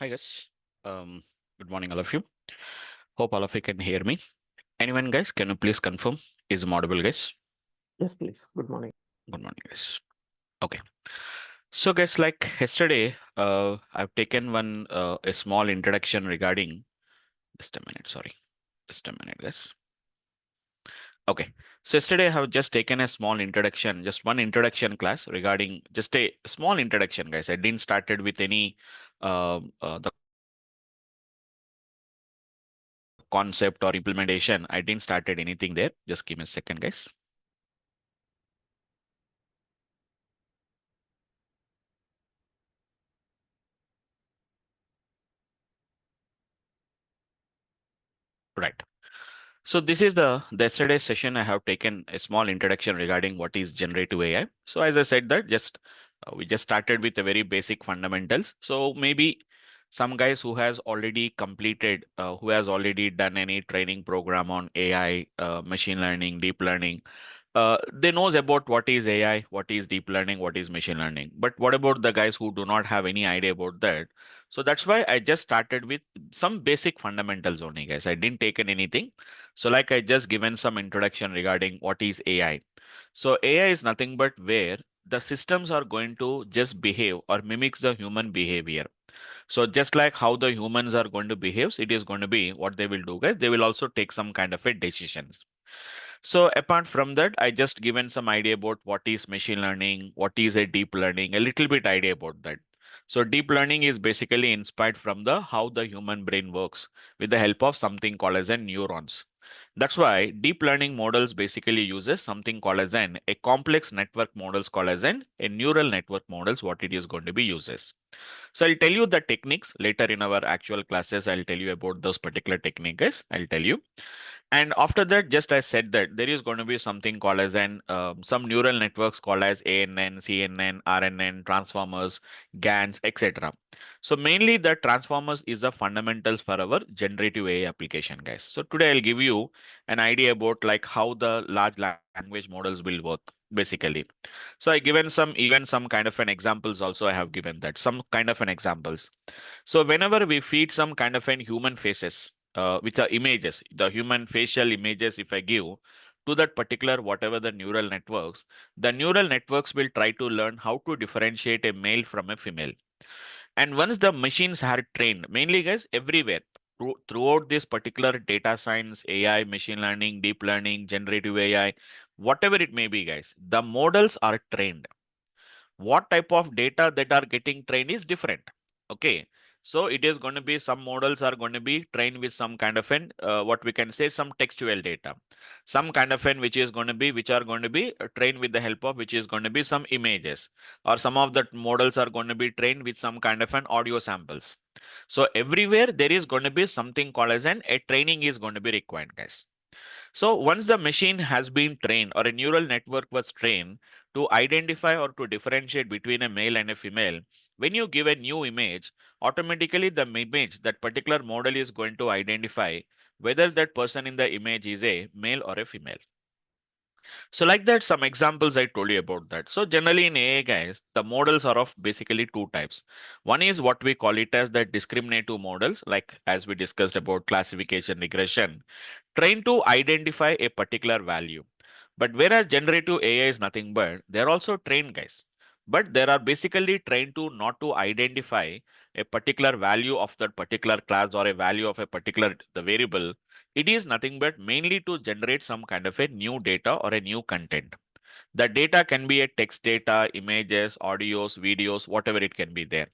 Hi guys. Good morning, all of you. Hope all of you can hear me. Anyone, guys? Can you please confirm? Is I'm audible, guys? Yes, please. Good morning. Good morning, guys. Okay. So, guys, like yesterday, I've taken one a small introduction regarding. Just a minute. Sorry. Just a minute, guys. Okay. So yesterday I have just taken a small introduction, just one introduction class regarding just a small introduction, guys. I didn't started with any the concept or implementation. I didn't started anything there. Just give me a second, guys. Right. So this is the yesterday's session. I have taken a small introduction regarding what is generative AI. So as I said that just we just started with the very basic fundamentals. So maybe some guys who has already completed, who has already done any training program on AI, machine learning, deep learning, they knows about what is AI, what is deep learning, what is machine learning. But what about the guys who do not have any idea about that? So that's why I just started with some basic fundamentals only, guys. I didn't take in anything. So like I just given some introduction regarding what is AI. So AI is nothing but where the systems are going to just behave or mimics the human behavior. So just like how the humans are going to behave, it is going to be what they will do, guys. They will also take some kind of a decisions. So apart from that, I just given some idea about what is machine learning, what is a deep learning, a little bit idea about that. So deep learning is basically inspired from the how the human brain works with the help of something called as a neurons. That's why deep learning models basically uses something called as a complex network models called as a neural network models what it is going to be uses. So I'll tell you the techniques later in our actual classes. I'll tell you about those particular techniques. I'll tell you. And after that, just I said that there is going to be something called as some neural networks called as ANN, CNN, RNN, transformers, GANs, etc. So mainly the transformers is the fundamentals for our generative AI application, guys. So today I'll give you an idea about like how the large language models will work basically. So I given some even some kind of an examples also I have given that some kind of an examples. So whenever we feed some kind of an human faces with the images, the human facial images, if I give to that particular whatever the neural networks will try to learn how to differentiate a male from a female. And once the machines are trained, mainly guys, everywhere throughout this particular data science, AI, machine learning, deep learning, generative AI, whatever it may be, guys, the models are trained. What type of data that are getting trained is different. Okay. So it is going to be some models are going to be trained with some kind of an what we can say some textual data, some kind of an which is going to be which are going to be trained with the help of which is going to be some images, or some of the models are going to be trained with some kind of an audio samples. So everywhere there is going to be something called as a training is going to be required, guys. So once the machine has been trained or a neural network was trained to identify or to differentiate between a male and a female, when you give a new image, automatically the image, that particular model is going to identify whether that person in the image is a male or a female. So like that, some examples I told you about that. So generally in AI, guys, the models are of basically two types. One is what we call it as the discriminative models, like as we discussed about classification regression, trained to identify a particular value. But whereas generative AI is nothing but they're also trained, guys. But they are basically trained to not to identify a particular value of that particular class or a value of a particular the variable. It is nothing but mainly to generate some kind of a new data or a new content. The data can be a text data, images, audios, videos, whatever it can be there.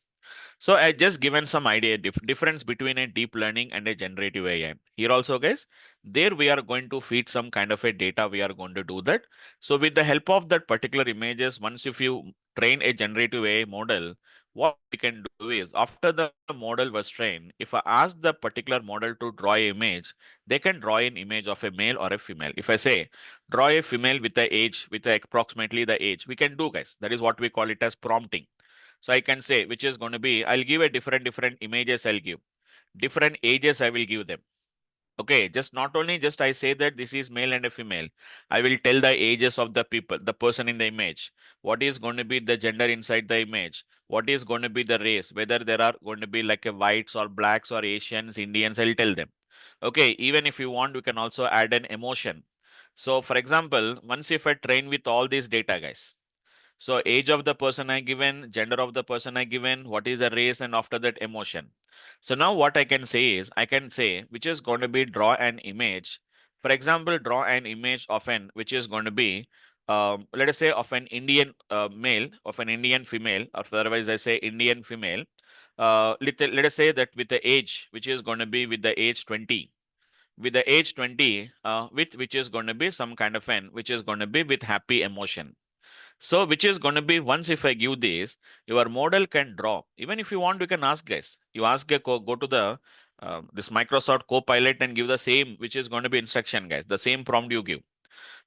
So I just given some idea difference between a deep learning and a generative AI. Here also, guys, there we are going to feed some kind of a data. We are going to do that. So with the help of that particular images, once if you train a generative AI model, what we can do is after the model was trained, if I ask the particular model to draw an image, they can draw an image of a male or a female. If I say draw a female with the age, with approximately the age, we can do, guys. That is what we call it as prompting. So I can say, which is going to be, I'll give a different images I'll give. Different ages I will give them. Okay, just not only just I say that this is male and a female, I will tell the ages of the people, the person in the image, what is going to be the gender inside the image, what is going to be the race, whether there are going to be like a whites or blacks or Asians, Indians, I'll tell them. Okay, even if you want, we can also add an emotion. So for example, once if I train with all these data, guys, so age of the person I given, gender of the person I given, what is the race, and after that emotion. So now what I can say is I can say which is going to be draw an image. For example, draw an image of an which is going to be let us say of an Indian male, of an Indian female, or otherwise I say Indian female. Let us say that with the age which is going to be with the age 20, with the age 20 with which is going to be some kind of an which is going to be with happy emotion. So, which is going to be once if I give this, your model can draw. Even if you want, you can ask, guys. You ask a go to the this Microsoft Copilot and give the same, which is going to be instruction, guys. The same prompt you give.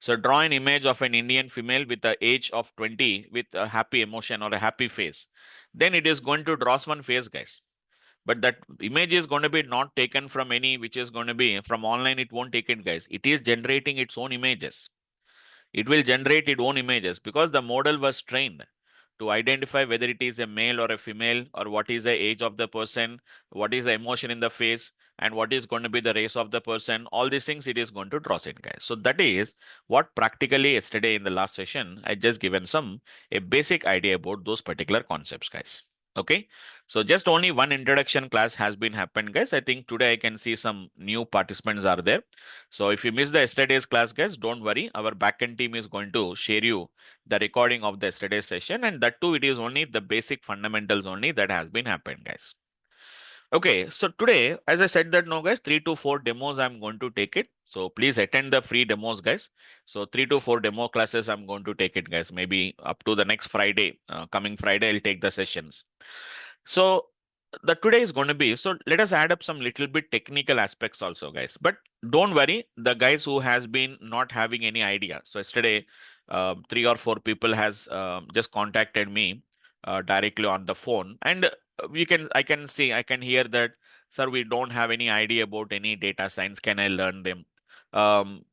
So, draw an image of an Indian female with the age of 20 with a happy emotion or a happy face. Then it is going to draw one face, guys. But that image is going to be not taken from any, which is going to be from online. It won't take it, guys. It is generating its own images. It will generate its own images because the model was trained to identify whether it is a male or a female, or what is the age of the person, what is the emotion in the face, and what is going to be the race of the person. All these things it is going to draw it, guys. So that is what practically yesterday in the last session I just given some a basic idea about those particular concepts, guys. Okay, so just only one introduction class has been happened, guys. I think today I can see some new participants are there. So if you missed the yesterday's class, guys, don't worry. Our backend team is going to share you the recording of the yesterday's session, and that too, it is only the basic fundamentals only that has been happened, guys. Okay, so today, as I said that no, guys, 3 to 4 demos I'm going to take it. So please attend the free demos, guys. So 3 to 4 demo classes I'm going to take it, guys. Maybe up to the next Friday, coming Friday, I'll take the sessions. So the today is going to be, so let us add up some little bit technical aspects also, guys. But don't worry, the guys who has been not having any idea. So yesterday, 3 or 4 people has just contacted me directly on the phone, and I can see, I can hear that, sir, we don't have any idea about any data science. Can I learn them?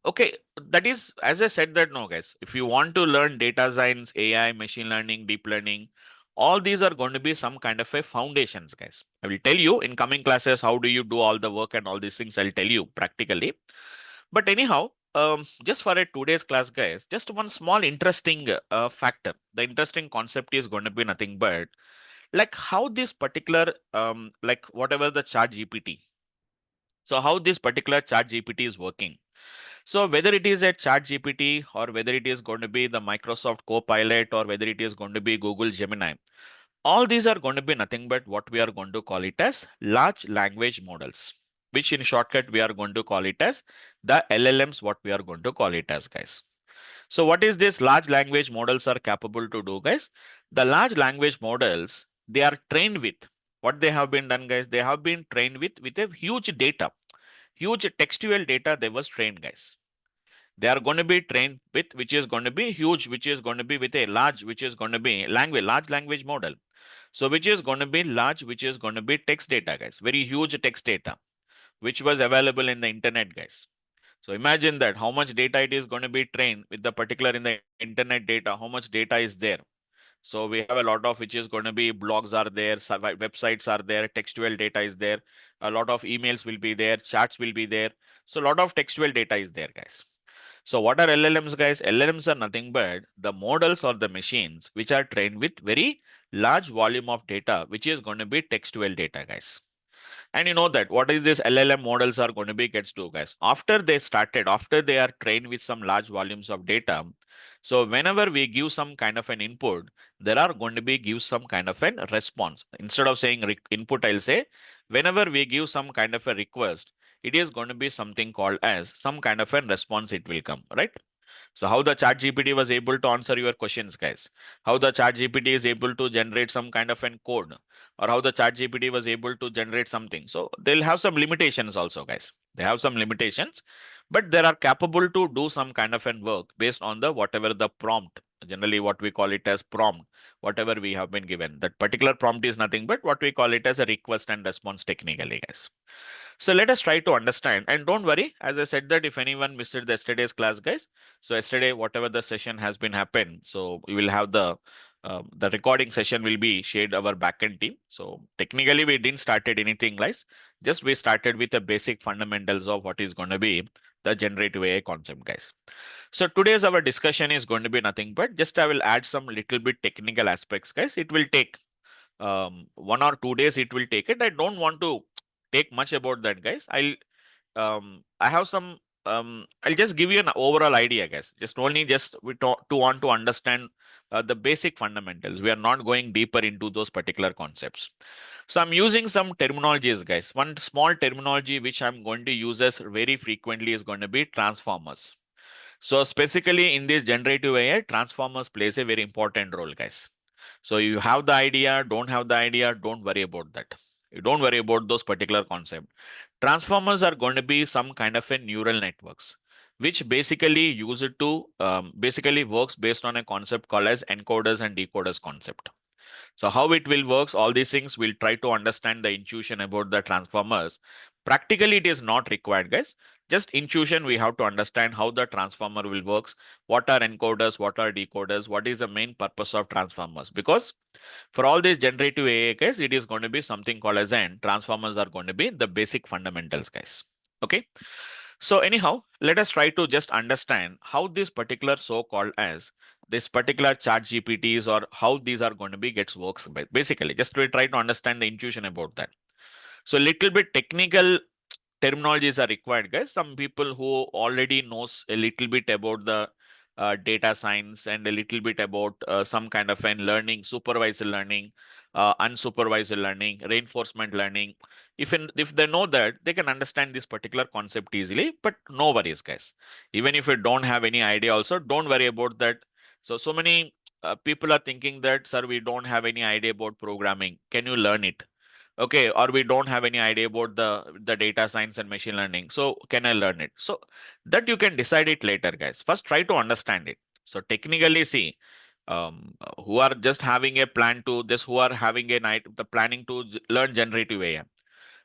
Okay, that is, as I said that no, guys, if you want to learn data science, AI, machine learning, deep learning, all these are going to be some kind of a foundations, guys. I will tell you in coming classes how do you do all the work and all these things. I'll tell you practically. But anyhow, just for a today's class, guys, just one small interesting factor. The interesting concept is going to be nothing but like how this particular like whatever the chat GPT. So how this particular chat GPT is working. So whether it is a chat GPT or whether it is going to be the Microsoft Copilot or whether it is going to be Google Gemini, all these are going to be nothing but what we are going to call it as large language models, which in shortcut we are going to call it as the LLMs, what we are going to call it as, guys. So what is this large language models are capable to do, guys? The large language models, they are trained with what they have been done, guys. They have been trained with a huge data, huge textual data they was trained, guys. They are going to be trained with which is going to be huge, which is going to be with a large, which is going to be language, large language model. So which is going to be large, which is going to be text data, guys, very huge text data, which was available in the internet, guys. So imagine that how much data it is going to be trained with the particular in the internet data, how much data is there. So we have a lot of which is going to be blogs are there, websites are there, textual data is there, a lot of emails will be there, chats will be there. So a lot of textual data is there, guys. So what are LLMs, guys? LLMs are nothing but the models or the machines which are trained with very large volume of data, which is going to be textual data, guys. And you know that what is this LLM models are going to be gets to, guys. After they are trained with some large volumes of data. So whenever we give some kind of an input, there are going to be give some kind of an response. Instead of saying input, I'll say whenever we give some kind of a request, it is going to be something called as some kind of a response it will come, right? So how the chat GPT was able to answer your questions, guys? How the chat GPT is able to generate some kind of an code, or how the chat GPT was able to generate something. So they'll have some limitations also, guys. They have some limitations, but they are capable to do some kind of an work based on the whatever the prompt. Generally, what we call it as prompt, whatever we have been given. That particular prompt is nothing but what we call it as a request and response technically, guys. So let us try to understand. And don't worry, as I said that if anyone missed the yesterday's class, guys. So yesterday, whatever the session has been happened, so we will have the recording session will be shared our backend team. So technically, we didn't started anything, guys. Just we started with the basic fundamentals of what is going to be the generative AI concept, guys. So today's our discussion is going to be nothing but just I will add some little bit technical aspects, guys. It will take 1 or 2 days. It will take it. I don't want to take much about that, guys. I have some I'll just give you an overall idea, guys. Just only just we to want to understand the basic fundamentals. We are not going deeper into those particular concepts. So I'm using some terminologies, guys. One small terminology which I'm going to use as very frequently is going to be transformers. So specifically in this generative AI, transformers plays a very important role, guys. So you have the idea, don't have the idea, don't worry about that. You don't worry about those particular concept. Transformers are going to be some kind of a neural networks, which basically use it to basically works based on a concept called as encoders and decoders concept. So how it will works, all these things we'll try to understand the intuition about the transformers. Practically, it is not required, guys. Just intuition, we have to understand how the transformer will works, what are encoders, what are decoders, what is the main purpose of transformers. Because for all these generative AI, guys, it is going to be something called as an transformers are going to be the basic fundamentals, guys. Okay. So anyhow, let us try to just understand how this particular so-called as this particular chat GPTs or how these are going to be gets works basically. Just we try to understand the intuition about that. So little bit technical terminologies are required, guys. Some people who already knows a little bit about the data science and a little bit about some kind of an learning, supervised learning, unsupervised learning, reinforcement learning. If they know that, they can understand this particular concept easily. But no worries, guys. Even if you don't have any idea, also don't worry about that. So many people are thinking that, sir, we don't have any idea about programming. Can you learn it? Okay, or we don't have any idea about the data science and machine learning, so can I learn it? So that you can decide it later, guys. First try to understand it. So technically, see, who are just having a plan to this, who are having a night the planning to learn generative AI.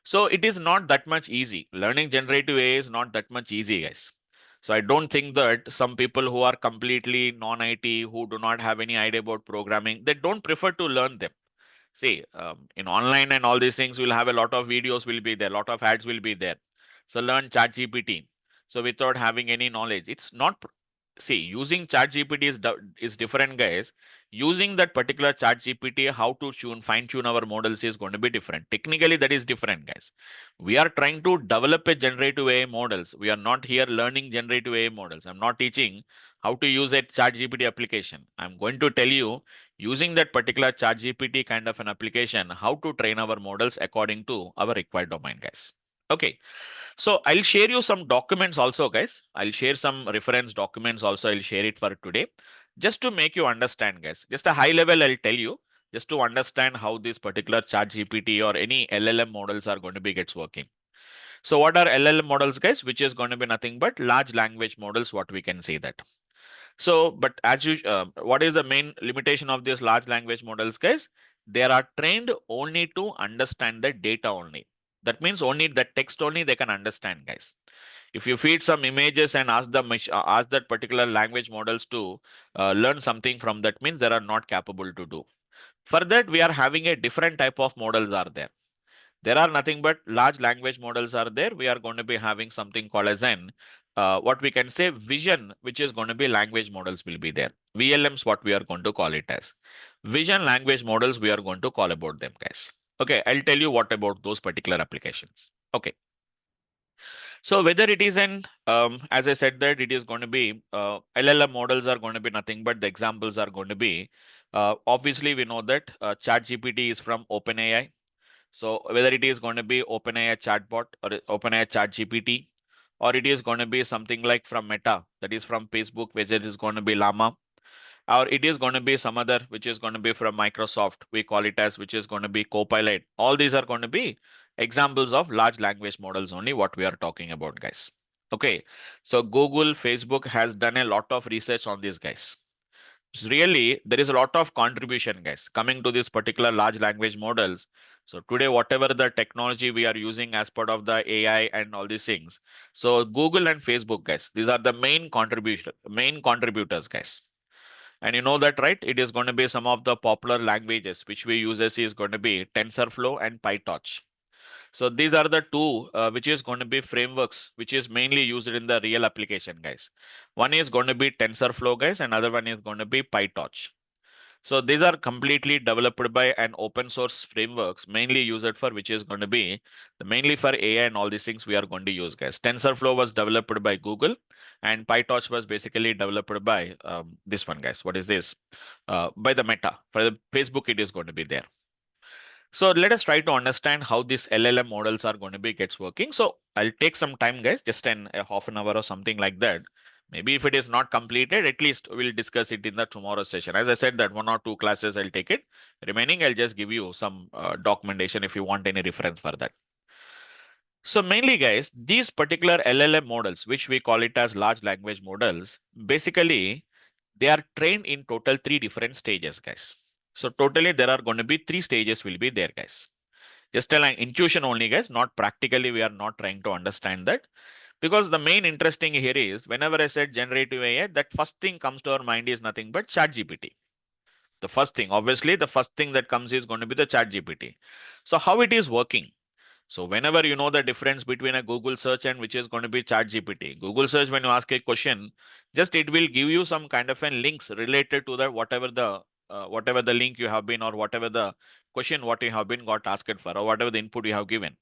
So it is not that much easy. Learning generative AI is not that much easy, guys. So I don't think that some people who are completely non-IT, who do not have any idea about programming, they don't prefer to learn them. See, in online and all these things, we'll have a lot of videos will be there, a lot of ads will be there. So learn ChatGPT. So without having any knowledge, it's not. See, using ChatGPT is different, guys. Using that particular ChatGPT, how to fine tune our models is going to be different. Technically, that is different, guys. We are trying to develop a generative AI models. We are not here learning generative AI models. I'm not teaching how to use a ChatGPT application. I'm going to tell you using that particular chat gpt kind of an application how to train our models according to our required domain, guys. Okay, so I'll share you some documents also, guys. I'll share some reference documents also. I'll share it for today just to make you understand, guys. Just a high level I'll tell you just to understand how this particular chat gpt or any llm models are going to be gets working. So what are llm models, guys? Which is going to be nothing but large language models, what we can say that. So, but as you, what is the main limitation of these large language models, guys? They are trained only to understand the data only. That means only the text only they can understand, guys. If you feed some images and ask that particular language models to learn something from that, means they are not capable to do. For that, we are having a different type of models are there. There are nothing but large language models are there. We are going to be having something called as an what we can say vision, which is going to be language models will be there. VLMs, what we are going to call it as. Vision language models, we are going to call about them, guys. Okay, I'll tell you what about those particular applications. Okay. So whether it is an, as I said that it is going to be, LLM models are going to be nothing but the examples are going to be, obviously we know that ChatGPT is from OpenAI. So whether it is going to be OpenAI chatbot or OpenAI chat GPT, or it is going to be something like from Meta, that is from Facebook, whether it is going to be Llama, or it is going to be some other, which is going to be from Microsoft, we call it as, which is going to be Copilot. All these are going to be examples of large language models only what we are talking about, guys. Okay. So Google, Facebook has done a lot of research on these guys. really there is a lot of contribution, guys, coming to this particular large language models. So today, whatever the technology we are using as part of the AI and all these things, so Google and Facebook, guys, these are the main contributors, guys. And you know that, right? It is going to be some of the popular languages which we use is going to be TensorFlow and PyTorch. So these are the two which is going to be frameworks which is mainly used in the real application, guys. One is going to be TensorFlow, guys, and other one is going to be PyTorch. So these are completely developed by an open source frameworks, mainly used for which is going to be mainly for AI and all these things we are going to use, guys. TensorFlow was developed by Google, and PyTorch was basically developed by this one, guys. What is this? By the Meta. For the Facebook, it is going to be there. So let us try to understand how these LLM models are going to be gets working. So I'll take some time, guys, just a half an hour or something like that. Maybe if it is not completed, at least we'll discuss it in the tomorrow session. As I said, that 1 or 2 classes I'll take it. Remaining, I'll just give you some documentation if you want any reference for that. So mainly, guys, these particular LLM models, which we call it as large language models, basically they are trained in total 3 different stages, guys. So totally there are going to be 3 stages will be there, guys. Just an intuition only, guys, not practically. We are not trying to understand that. Because the main interesting here is whenever I said generative AI, that first thing comes to our mind is nothing but ChatGPT. The first thing, obviously, the first thing that comes is going to be the ChatGPT. So how it is working? So whenever you know the difference between a Google search and which is going to be ChatGPT, Google search, when you ask a question, just it will give you some kind of a links related to the whatever the link you have been, or whatever the question what you have been got asked for, or whatever the input you have given.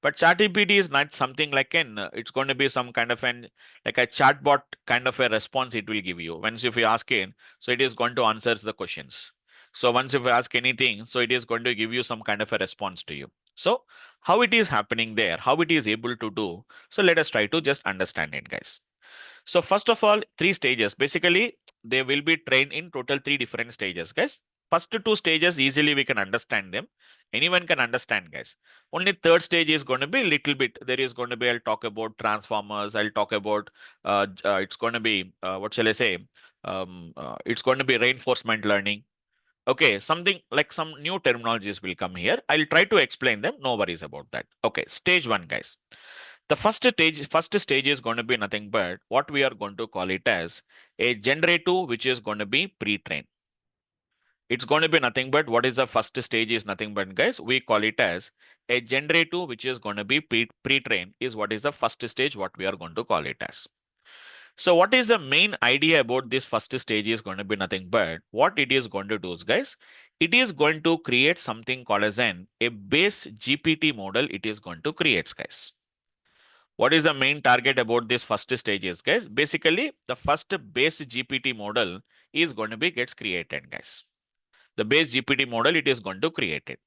But ChatGPT is not something like it's going to be some kind of like a chatbot kind of a response it will give you. Once if you ask it, so it is going to answer the questions. So once if you ask anything, so it is going to give you some kind of a response to you. So how it is happening there, how it is able to do. So let us try to just understand it, guys. So first of all, 3 stages. Basically, they will be trained in total 3 different stages, guys. First 2 stages, easily we can understand them. Anyone can understand, guys. Only third stage is going to be a little bit. There is going to be, I'll talk about transformers. I'll talk about, it's going to be, what shall I say? It's going to be reinforcement learning. Okay, something like some new terminologies will come here. I'll try to explain them. No worries about that. Okay, stage one, guys. The first stage is going to be nothing but what we are going to call it as a generative, which is going to be pre-trained. It's going to be nothing but what is the first stage is nothing but, guys, we call it as a generative, which is going to be pre-trained is what is the first stage, what we are going to call it as. So what is the main idea about this first stage is going to be nothing but what it is going to do is, guys, it is going to create something called as a base GPT model. It is going to create, guys. What is the main target about this first stage is, guys? Basically, the first base GPT model is going to be gets created, guys. The base GPT model, it is going to create it.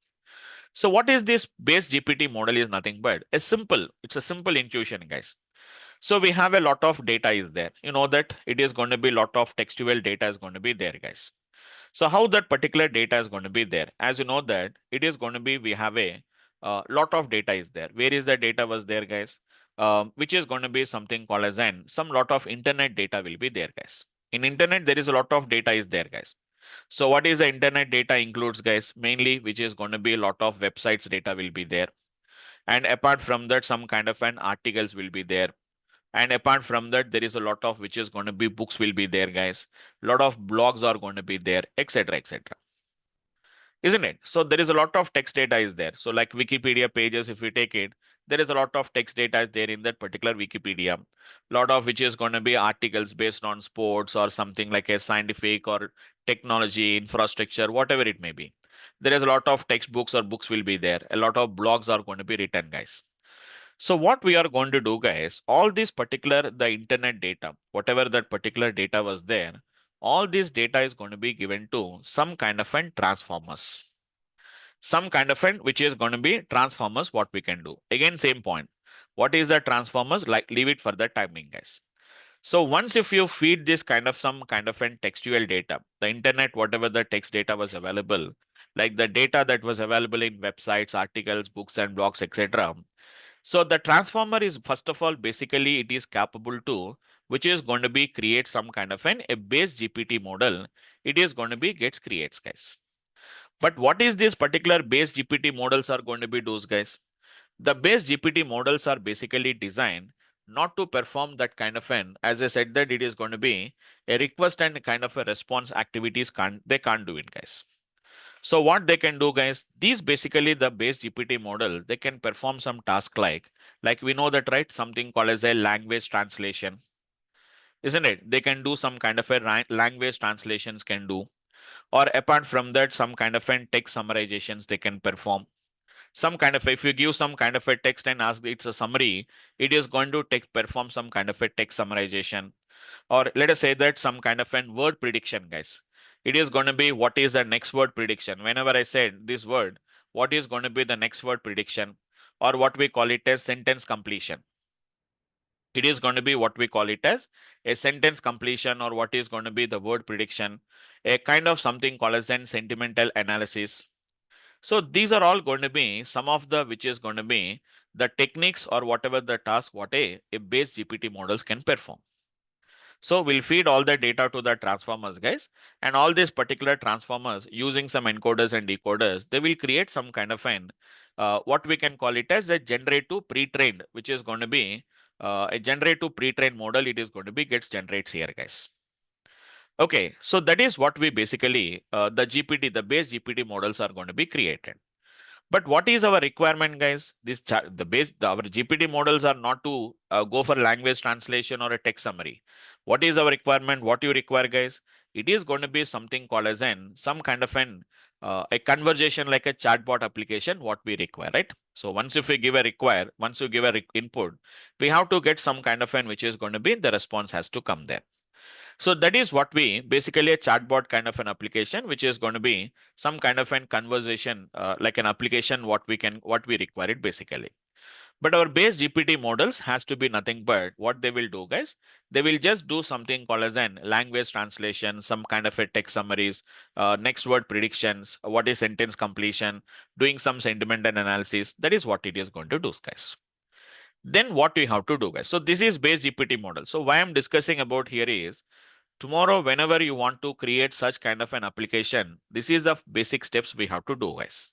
So what is this base GPT model is nothing but it's a simple intuition, guys. So we have a lot of data is there. You know that it is going to be a lot of textual data is going to be there, guys. So how that particular data is going to be there? As you know that it is going to be, we have a lot of data is there. Where is the data was there, guys? Which is going to be something called as some lot of internet data will be there, guys. In internet, there is a lot of data is there, guys. So what is the internet data includes, guys? Mainly, which is going to be a lot of websites data will be there. And apart from that, some kind of an articles will be there. And apart from that, there is a lot of which is going to be books will be there, guys. A lot of blogs are going to be there, etc., etc. Isn't it? So there is a lot of text data is there. So like Wikipedia pages, if we take it, there is a lot of text data is there in that particular Wikipedia. Lot of which is going to be articles based on sports or something like a scientific or technology, infrastructure, whatever it may be. There is a lot of textbooks or books will be there. A lot of blogs are going to be written, guys. So what we are going to do, guys, all this particular, the internet data, whatever that particular data was there, all this data is going to be given to some kind of an transformers. Some kind of an which is going to be transformers, what we can do. Again, same point. What is the transformers? Like leave it for the timing, guys. So once if you feed this kind of some kind of an textual data, the internet, whatever the text data was available, like the data that was available in websites, articles, books and blogs, etc. So the transformer is first of all, basically it is capable to which is going to be create some kind of a base GPT model. It is going to be gets creates, guys. But what is this particular base GPT models are going to be those, guys? The base GPT models are basically designed not to perform that kind of an, as I said, that it is going to be a request and kind of a response activities they can't do it, guys. So what they can do, guys, these basically the base GPT model, they can perform some task like we know that, right? Something called as a language translation, isn't it? They can do some kind of a language translations can do, or apart from that, some kind of a text summarizations they can perform. Some kind of, if you give some kind of a text and ask it's a summary, it is going to take perform some kind of a text summarization. Or let us say that some kind of an word prediction, guys. It is going to be what is the next word prediction. Whenever I said this word, what is going to be the next word prediction, or what we call it as sentence completion. It is going to be what we call it as a sentence completion, or what is going to be the word prediction, a kind of something called as an sentimental analysis. So these are all going to be some of the which is going to be the techniques or whatever the task what a base GPT models can perform. So we'll feed all the data to the transformers, guys, and all these particular transformers using some encoders and decoders, they will create some kind of an what we can call it as a generative pre-trained, which is going to be a generative pre-trained model. It is going to be gets generates here, guys. Okay, so that is what we basically the GPT, the base GPT models are going to be created. But what is our requirement, guys? Our GPT models are not to go for language translation or a text summary. What is our requirement? What you require, guys? It is going to be something called as an some kind of an a conversation like a chatbot application. What we require, right? So once if we give a require, once you give a input, we have to get some kind of an which is going to be the response has to come there. So that is what we basically a chatbot kind of an application, which is going to be some kind of an conversation, like an application, what we require it basically. But our base GPT models has to be nothing but what they will do, guys. They will just do something called as an language translation, some kind of a text summaries, next word predictions, what is sentence completion, doing some sentiment and analysis. That is what it is going to do, guys. Then what we have to do, guys. So this is base GPT model. So why I'm discussing about here is tomorrow, whenever you want to create such kind of an application, this is the basic steps we have to do, guys.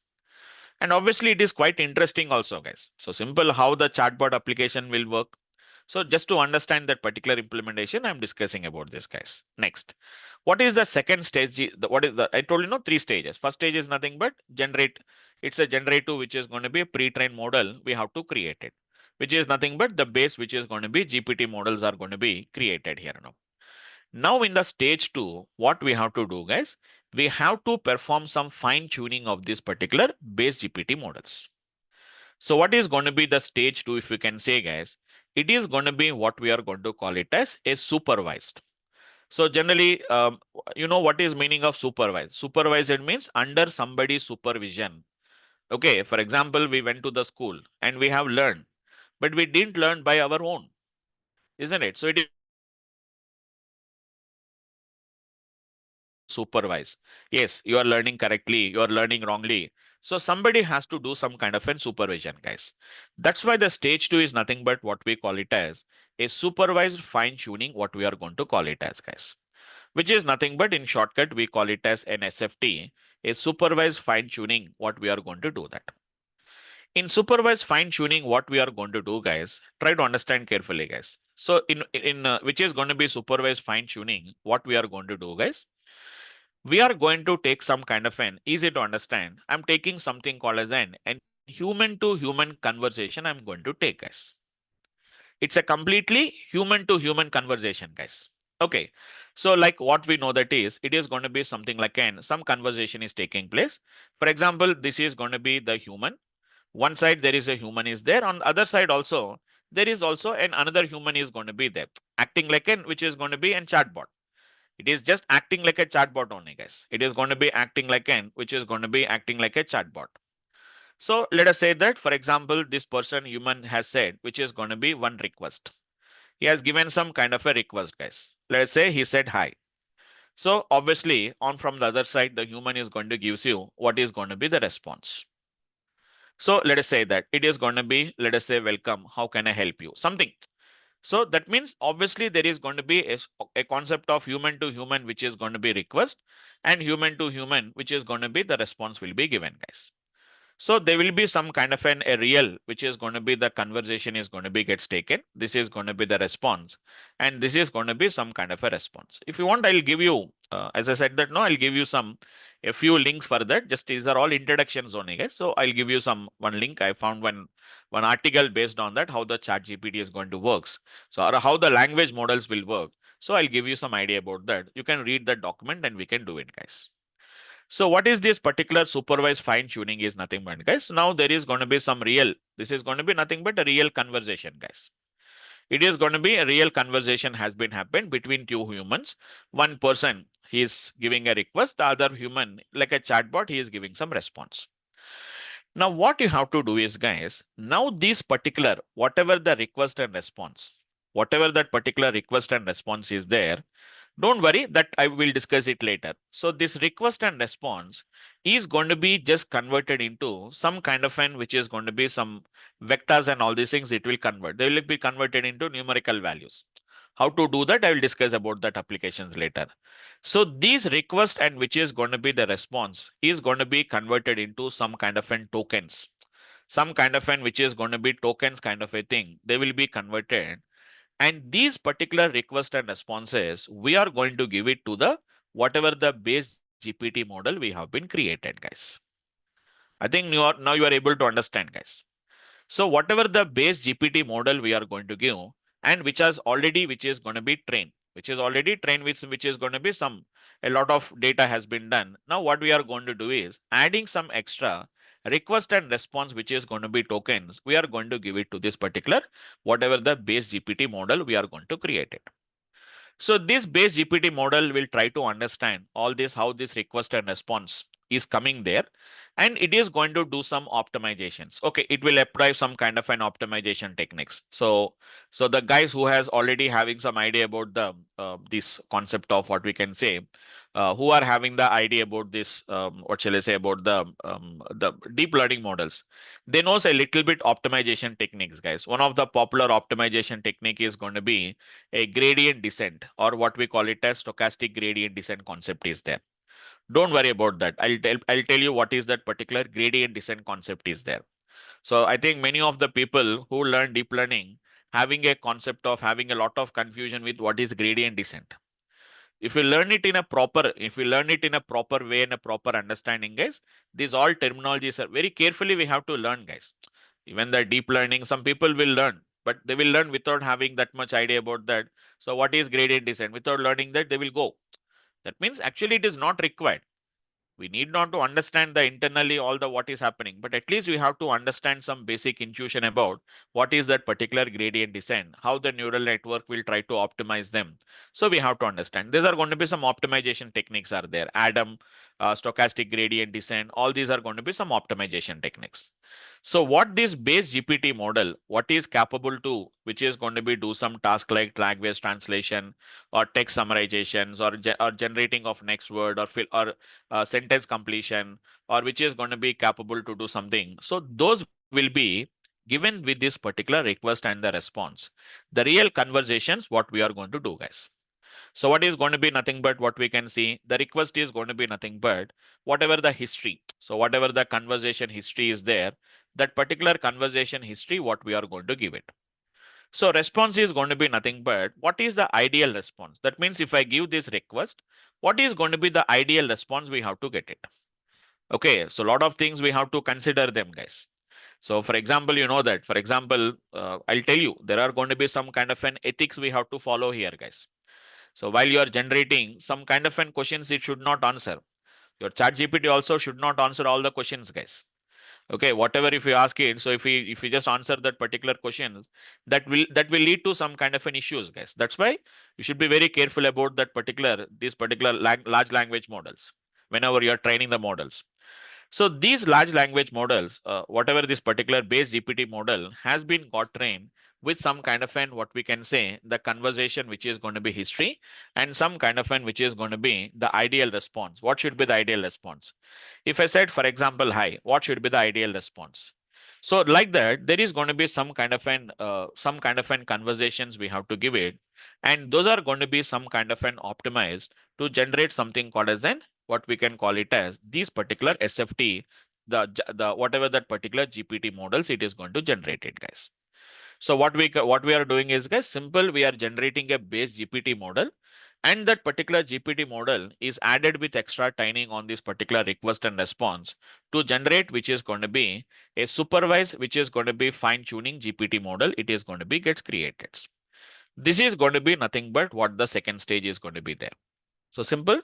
And obviously, it is quite interesting also, guys. So simple how the chatbot application will work. So just to understand that particular implementation, I'm discussing about this, guys. Next, what is the second stage? What is the, I told you, no, three stages. First stage is nothing but generate. It's a generative, which is going to be a pre-trained model. We have to create it, which is nothing but the base, which is going to be GPT models are going to be created here now. Now in the stage 2, what we have to do, guys, we have to perform some fine tuning of this particular base GPT models. So what is going to be the stage 2, if you can say, guys? It is going to be what we are going to call it as a supervised. So generally, you know what is meaning of supervised? Supervised, it means under somebody's supervision. Okay, for example, we went to the school and we have learned, but we didn't learn by our own, isn't it? So it is supervise. Yes, you are learning correctly, you are learning wrongly. So somebody has to do some kind of a supervision, guys. That's why the stage 2 is nothing but what we call it as a supervised fine tuning, what we are going to call it as, guys, which is nothing but in shortcut, we call it as an SFT, a supervised fine tuning, what we are going to do that. In supervised fine tuning, what we are going to do, guys, try to understand carefully, guys. So in which is going to be supervised fine tuning, what we are going to do, guys, we are going to take some kind of an easy to understand. I'm taking something called as an human to human conversation. I'm going to take, guys. It's a completely human to human conversation, guys. Okay. So like what we know that is, it is going to be something like some conversation is taking place. For example, this is going to be the human. One side there is a human is there. On the other side also, there is also another human is going to be there, acting like which is going to be an chatbot. It is just acting like a chatbot only, guys. It is going to be acting like which is going to be acting like a chatbot. So let us say that, for example, this person human has said, which is going to be one request. He has given some kind of a request, guys. Let's say he said hi. So obviously, on from the other side, the human is going to give you what is going to be the response. So let us say that it is going to be, let us say, welcome. How can I help you? Something. So that means obviously there is going to be a concept of human to human, which is going to be request, and human to human, which is going to be the response will be given, guys. So there will be some kind of a real, which is going to be the conversation is going to be gets taken. This is going to be the response, and this is going to be some kind of a response. If you want, I'll give you, as I said that no, I'll give you a few links for that. Just these are all introductions only, guys. So I'll give you one link. I found one article based on that how the Chat GPT is going to works. So or how the language models will work. So I'll give you some idea about that. You can read that document and we can do it, guys. So what is this particular supervised fine tuning is nothing but, guys. Now there is going to be some real, this is going to be nothing but a real conversation, guys. It is going to be a real conversation has been happened between two humans. One person, he is giving a request. The other human, like a chatbot, he is giving some response. Now what you have to do is, guys, now this particular, whatever the request and response, whatever that particular request and response is there, don't worry, that I will discuss it later. So this request and response is going to be just converted into some kind of an, which is going to be some vectors and all these things it will convert. They will be converted into numerical values. How to do that, I will discuss about that applications later. So these request and which is going to be the response is going to be converted into some kind of an tokens. Some kind of an which is going to be tokens kind of a thing. They will be converted, and these particular requests and responses, we are going to give it to the whatever the base GPT model we have been created, guys. I think now you are able to understand, guys. So whatever the base GPT model we are going to give, and which is going to be trained, which is already trained with, which is going to be a lot of data has been done. Now what we are going to do is adding some extra request and response, which is going to be tokens. We are going to give it to this particular, whatever the base GPT model we are going to create it. So this base GPT model will try to understand all this, how this request and response is coming there, and it is going to do some optimizations. Okay, it will apply some kind of an optimization techniques. So the guys who has already having some idea about the this concept of what we can say, who are having the idea about this, what shall I say, about the deep learning models, they knows a little bit optimization techniques, guys. One of the popular optimization technique is going to be a gradient descent, or what we call it as stochastic gradient descent concept is there. Don't worry about that. I'll tell you what is that particular gradient descent concept is there. So I think many of the people who learn deep learning having a concept of having a lot of confusion with what is gradient descent. If you learn it in a proper, if you learn it in a proper way and a proper understanding, guys, these all terminologies are very carefully we have to learn, guys. Even the deep learning, some people will learn, but they will learn without having that much idea about that. So what is gradient descent? Without learning that, they will go. That means actually it is not required. We need not to understand the internally all the what is happening, but at least we have to understand some basic intuition about what is that particular gradient descent, how the neural network will try to optimize them. So we have to understand. These are going to be some optimization techniques are there. Adam, stochastic gradient descent, all these are going to be some optimization techniques. So what this base GPT model, what is capable to, which is going to be do some task like language translation or text summarizations or generating of next word or sentence completion, or which is going to be capable to do something. So those will be given with this particular request and the response. The real conversations, what we are going to do, guys. So what is going to be nothing but what we can see, the request is going to be nothing but whatever the history. So whatever the conversation history is there, that particular conversation history, what we are going to give it. So response is going to be nothing but what is the ideal response. That means if I give this request, what is going to be the ideal response, we have to get it. Okay, so a lot of things we have to consider them, guys. So for example, you know that, for example, I'll tell you, there are going to be some kind of an ethics we have to follow here, guys. So while you are generating some kind of an questions, it should not answer. Your chat GPT also should not answer all the questions, guys. Okay, whatever if you ask it, so if you just answer that particular questions, that will lead to some kind of an issues, guys. That's why you should be very careful about that particular large language models whenever you are training the models. So these large language models, whatever this particular base GPT model has been got trained with some kind of an, what we can say, the conversation which is going to be history, and some kind of an which is going to be the ideal response. What should be the ideal response? If I said, for example, hi, what should be the ideal response? So like that, there is going to be some kind of an conversations we have to give it, and those are going to be some kind of an optimized to generate something called as an what we can call it as these particular SFT, the whatever that particular GPT models it is going to generate it, guys. So what we are doing is, guys, simple. We are generating a base GPT model, and that particular GPT model is added with extra training on this particular request and response to generate, which is going to be a supervised, which is going to be fine tuning GPT model. It is going to be gets created. This is going to be nothing but what the second stage is going to be there. So simple.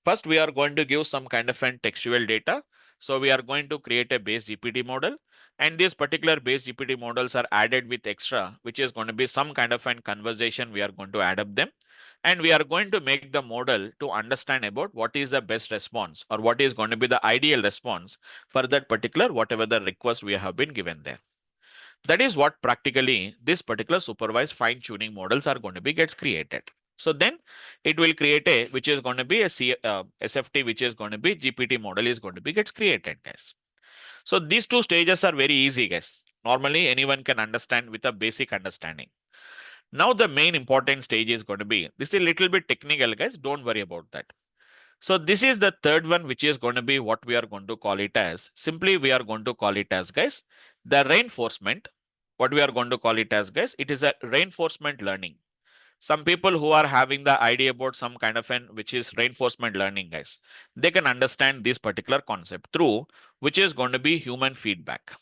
First, we are going to give some kind of an textual data. So we are going to create a base GPT model, and these particular base GPT models are added with extra, which is going to be some kind of an conversation. We are going to add up them, and we are going to make the model to understand about what is the best response or what is going to be the ideal response for that particular whatever the request we have been given there. That is what practically this particular supervised fine tuning models are going to be gets created. So then it will create a which is going to be a SFT, which is going to be GPT model is going to be gets created, guys. So these two stages are very easy, guys. Normally anyone can understand with a basic understanding. Now the main important stage is going to be this is a little bit technical, guys. Don't worry about that. So this is the third one, which is going to be what we are going to call it as. Simply, we are going to call it as, guys, the reinforcement. What we are going to call it as, guys, it is a reinforcement learning. Some people who are having the idea about some kind of an which is reinforcement learning, guys, they can understand this particular concept through which is going to be human feedback.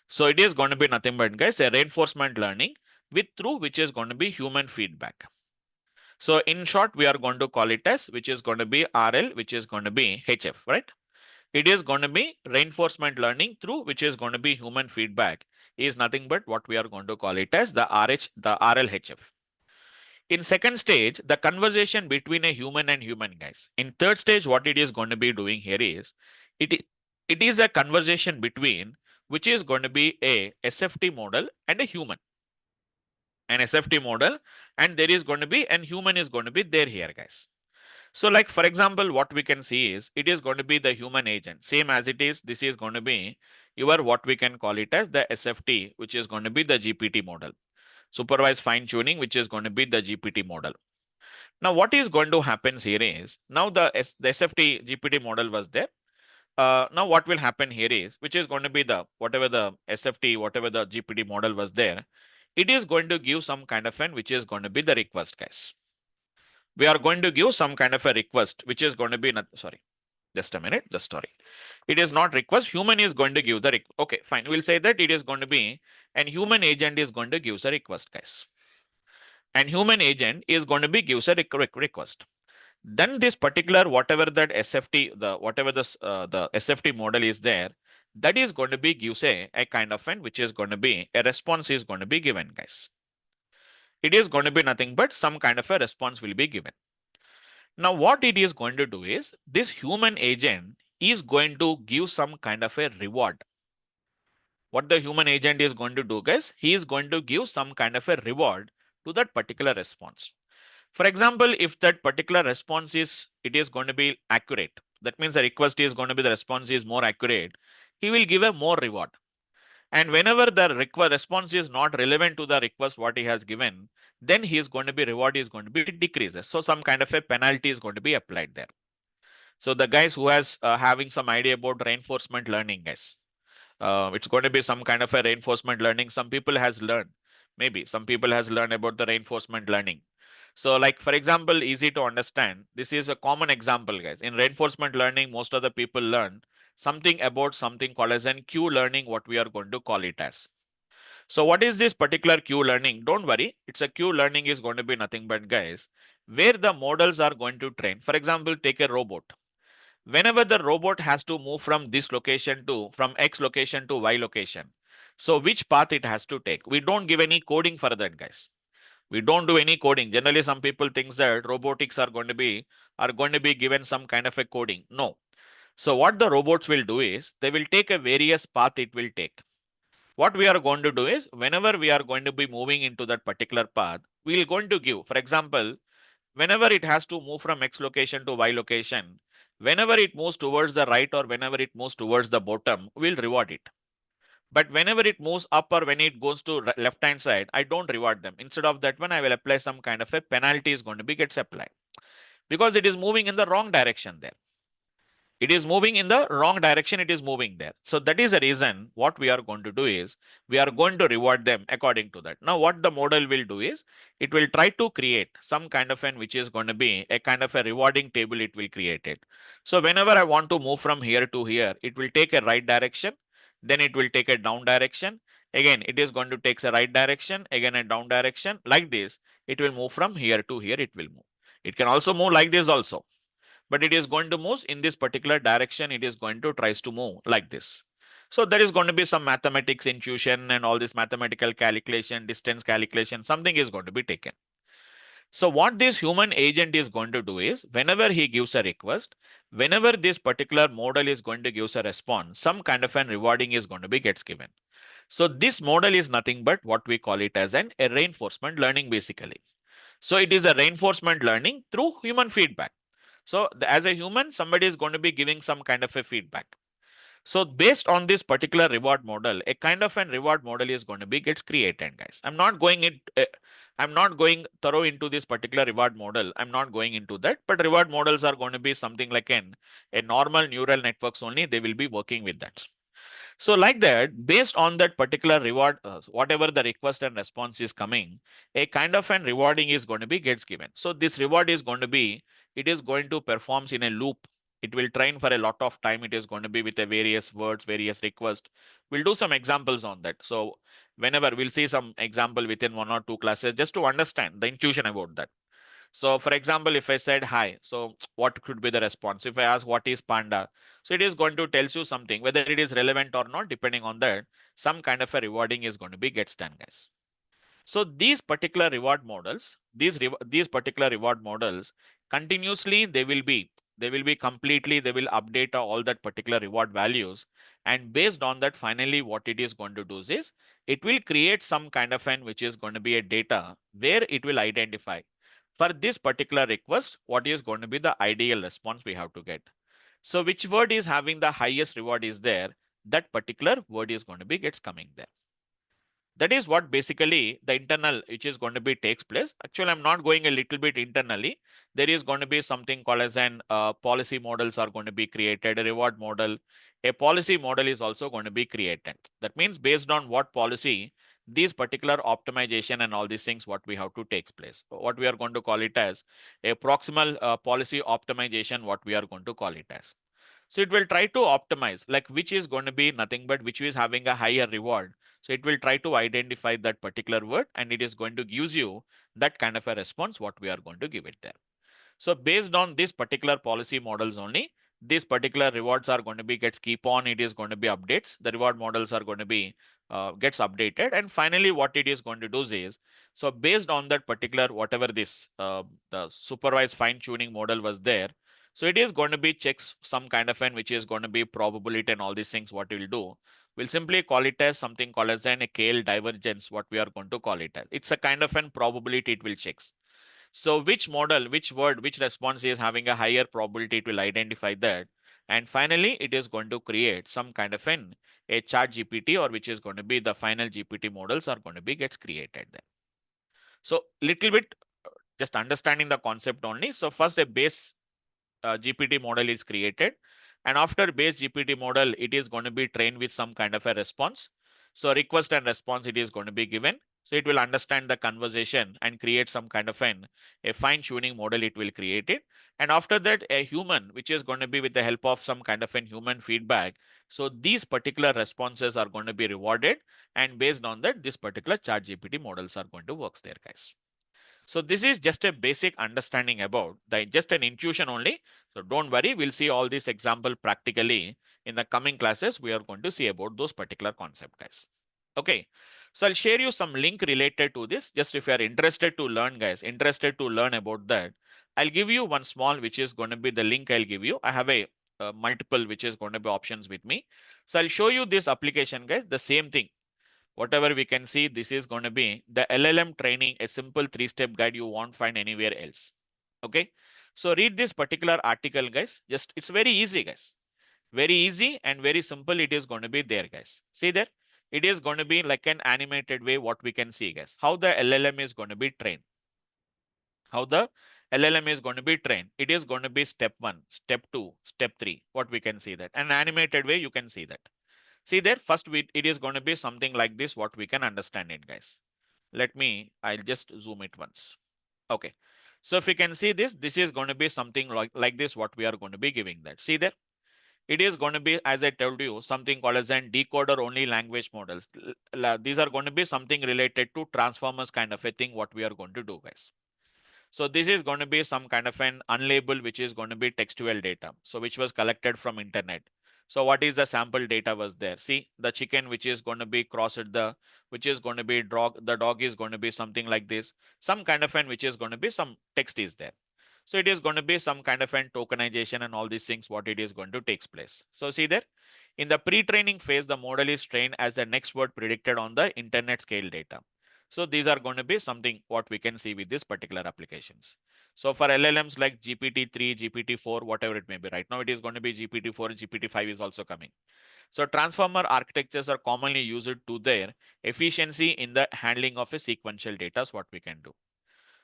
So it is going to be nothing but, guys, a reinforcement learning with through which is going to be human feedback. So in short, we are going to call it as which is going to be RL, which is going to be HF, right? It is going to be reinforcement learning through which is going to be human feedback is nothing but what we are going to call it as the RLHF. In second stage, the conversation between a human and human, guys. In third stage, what it is going to be doing here is it, it is a conversation between which is going to be a SFT model and a human. An SFT model, and there is going to be and human is going to be there here, guys. So like for example, what we can see is it is going to be the human agent, same as it is. This is going to be your what we can call it as the SFT, which is going to be the GPT model. Supervised fine tuning, which is going to be the GPT model. Now what is going to happen here is now the SFT GPT model was there. Now what will happen here is which is going to be the whatever the SFT, whatever the GPT model was there, it is going to give some kind of an which is going to be the request, guys. We are going to give some kind of a request, which is going to be, sorry, just a minute, the story. It is not request, human is going to give the request. Okay, fine. We'll say that it is going to be, and human agent is going to give the request, guys. And human agent is going to be gives a request. Then this particular, whatever that SFT, whatever the SFT model is there, that is going to be gives a kind of an, which is going to be, a response is going to be given, guys. It is going to be nothing but some kind of a response will be given. Now, what it is going to do is this human agent is going to give some kind of a reward. What the human agent is going to do, guys, he is going to give some kind of a reward to that particular response. For example, if that particular response is, it is going to be accurate, that means the request is going to be the response is more accurate, he will give a more reward. And whenever the response is not relevant to the request what he has given, then he is going to be reward is going to be decreases. So some kind of a penalty is going to be applied there. So the guys who has having some idea about reinforcement learning, guys, it's going to be some kind of a reinforcement learning. Some people has learned, maybe some people has learned about the reinforcement learning. So like, for example, easy to understand. This is a common example, guys. In reinforcement learning, most of the people learn something about something called as an Q learning, what we are going to call it as. So what is this particular Q learning? Don't worry. It's a Q learning is going to be nothing but, guys, where the models are going to train. For example, take a robot. Whenever the robot has to move from this location to, from X location to Y location, so which path it has to take? We don't give any coding for that, guys. We don't do any coding. Generally, some people think that robotics are going to be given some kind of a coding. No. So what the robots will do is they will take a various path it will take. What we are going to do is whenever we are going to be moving into that particular path, we are going to give, for example, whenever it has to move from X location to Y location, whenever it moves towards the right or whenever it moves towards the bottom, we'll reward it. But whenever it moves up or when it goes to left hand side, I don't reward them. Instead of that one, I will apply some kind of a penalty is going to be gets applied because it is moving in the wrong direction there. It is moving in the wrong direction, it is moving there. So that is the reason what we are going to do is we are going to reward them according to that. Now what the model will do is it will try to create some kind of an which is going to be a kind of a rewarding table. It will create it. So whenever I want to move from here to here, it will take a right direction, then it will take a down direction, again it is going to take a right direction, again a down direction. Like this it will move from here to here, it will move. It can also move like this also, but it is going to move in this particular direction. It is going to tries to move like this. So there is going to be some mathematics intuition and all this mathematical calculation, distance calculation, something is going to be taken. So what this human agent is going to do is whenever he gives a request, whenever this particular model is going to give a response, some kind of an rewarding is going to be gets given. So this model is nothing but what we call it as a reinforcement learning basically. So it is a reinforcement learning through human feedback. So as a human, somebody is going to be giving some kind of a feedback. So based on this particular reward model, a kind of an reward model is going to be gets created, guys. I'm not going thorough into this particular reward model. I'm not going into that, but reward models are going to be something like a normal neural networks only. They will be working with that. So like that, based on that particular reward, whatever the request and response is coming, a kind of an rewarding is going to be gets given. So this reward is going to be, it is going to performs in a loop. It will train for a lot of time. It is going to be with a various words, various requests. We'll do some examples on that. So whenever we'll see some example within 1 or 2 classes, just to understand the intuition about that. So for example, if I said hi, so what could be the response? If I ask what is panda, so it is going to tell you something, whether it is relevant or not, depending on that, some kind of a rewarding is going to be gets done, guys. So these particular reward models, these particular reward models, continuously they will be completely, they will update all that particular reward values, and based on that, finally what it is going to do is it will create some kind of an which is going to be a data where it will identify for this particular request what is going to be the ideal response we have to get. So which word is having the highest reward is there, that particular word is going to be gets coming there. That is what basically the internal which is going to be takes place. Actually, I'm not going a little bit internally. There is going to be something called as an policy models are going to be created, a reward model. A policy model is also going to be created. That means based on what policy, these particular optimization and all these things what we have to takes place. What we are going to call it as a proximal policy optimization, what we are going to call it as. So it will try to optimize like which is going to be nothing but which is having a higher reward. So it will try to identify that particular word and it is going to gives you that kind of a response what we are going to give it there. So based on this particular policy models only, these particular rewards are going to be gets keep on, it is going to be updates. The reward models are going to be gets updated, and finally what it is going to do is, so based on that particular whatever this the supervised fine tuning model was there, so it is going to be checks some kind of an which is going to be probability and all these things. What we'll do, we'll simply call it as something called as an a KL divergence. What we are going to call it as, it's a kind of an probability it will checks. So which model, which word, which response is having a higher probability, it will identify that. And finally, it is going to create some kind of an a chart GPT, or which is going to be the final GPT models are going to be gets created there. So little bit just understanding the concept only. So first a base GPT model is created. And after base GPT model, it is going to be trained with some kind of a response. So request and response, it is going to be given. So it will understand the conversation and create some kind of a fine tuning model. It will create it. And after that, a human, which is going to be with the help of some kind of an human feedback. So these particular responses are going to be rewarded. And based on that, this particular chat GPT models are going to work there, guys. So this is just a basic understanding about the just an intuition only. So don't worry, we'll see all these example practically in the coming classes. We are going to see about those particular concept, guys. Okay. So I'll share you some link related to this. Just if you are interested to learn, guys, interested to learn about that, I'll give you one small, which is going to be the link I'll give you. I have a multiple, which is going to be options with me. So I'll show you this application, guys, the same thing. Whatever we can see, this is going to be the LLM training, a simple 3-step guide you won't find anywhere else. Okay. So read this particular article, guys. Just it's very easy, guys. Very easy and very simple. It is going to be there, guys. See there. it is going to be like an animated way what we can see, guys. How the LLM is going to be trained. How the LLM is going to be trained. It is going to be step 1, step 2, step 3. What we can see that. An animated way you can see that. See there, first it is going to be something like this, what we can understand it, guys. I'll just zoom it once. Okay. So if you can see this, this is going to be something like this, what we are going to be giving that. See there, it is going to be, as I told you, something called as an decoder only language models. These are going to be something related to transformers kind of a thing, what we are going to do, guys. So this is going to be some kind of an unlabeled, which is going to be textual data. So which was collected from internet. So what is the sample data was there? See the chicken, which is going to be crossed which is going to be dog. The dog is going to be something like this. Some kind of an, which is going to be some text is there. So it is going to be some kind of an tokenization and all these things, what it is going to takes place. So see there, in the pre-training phase, the model is trained as the next word predicted on the internet scale data. So these are going to be something what we can see with this particular applications. So for LLMs like GPT-3, GPT-4, whatever it may be, right now it is going to be GPT-4, GPT-5 is also coming. So transformer architectures are commonly used to their efficiency in the handling of a sequential data is what we can do.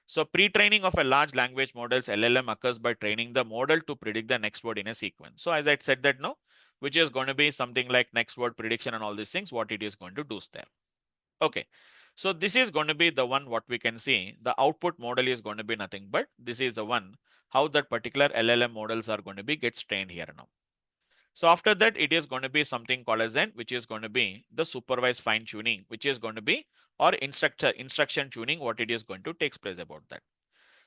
So pre-training of a large language model's LLM occurs by training the model to predict the next word in a sequence. So as I said that no, which is going to be something like next word prediction and all these things, what it is going to do there. Okay. So this is going to be the one what we can see. The output model is going to be nothing but this is the one how that particular LLM models are going to be gets trained here now. So after that, it is going to be something called as which is going to be the supervised fine tuning, which is going to be or instruction tuning, what it is going to takes place about that.